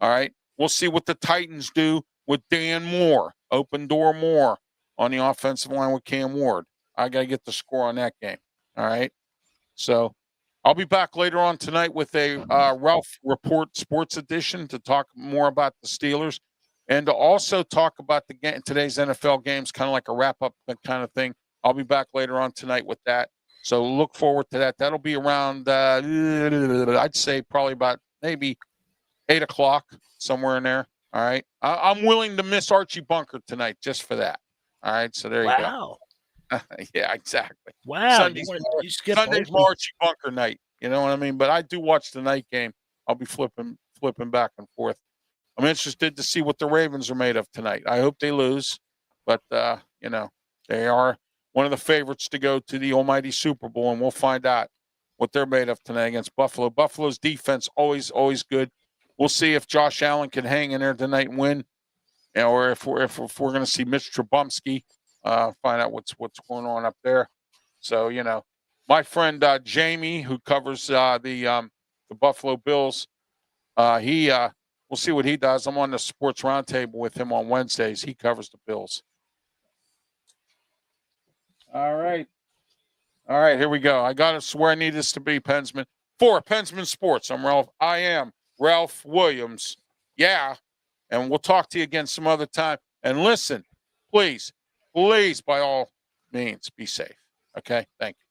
All right. We'll see what the Titans do with Dan Moore, open door Moore on the offensive line with Cam Ward. I got to get the score on that game. All right. So I'll be back later on tonight with a Ralph Report Sports Edition to talk more about the Steelers and to also talk about today's NFL games, kind of like a wrap up kind of thing. I'll be back later on tonight with that. So look forward to that. That'll be around, I'd say probably about maybe 8 o'clock, somewhere in there. All right. I'm willing to miss Archie Bunker tonight just for that. All right. So there you go. Yeah, exactly. Wow. Sunday's Sunday's Archie Bunker night. You know what I mean? But I do watch the night game. I'll be flipping back and forth. I'm interested to see what the Ravens are made of tonight. I hope they lose, but they are one of the favorites to go to the almighty Super Bowl, and we'll find out what they're made of tonight against Buffalo. Buffalo's defense always good. We'll see if Josh Allen can hang in there tonight and win, or if we're going to see Mitch Trubisky find out what's going on up there. So my friend Jamie, who covers the Buffalo Bills, we'll see what he does. I'm on the Sports Roundtable with him on Wednesdays. He covers the Bills. All right, here we go. I got us where I need this to be, PENSMAN. For PENSMAN Sports, I am Ralph Williams. Yeah, and we'll talk to you again some other time. And listen, please, by all means, be safe. Okay, thank you.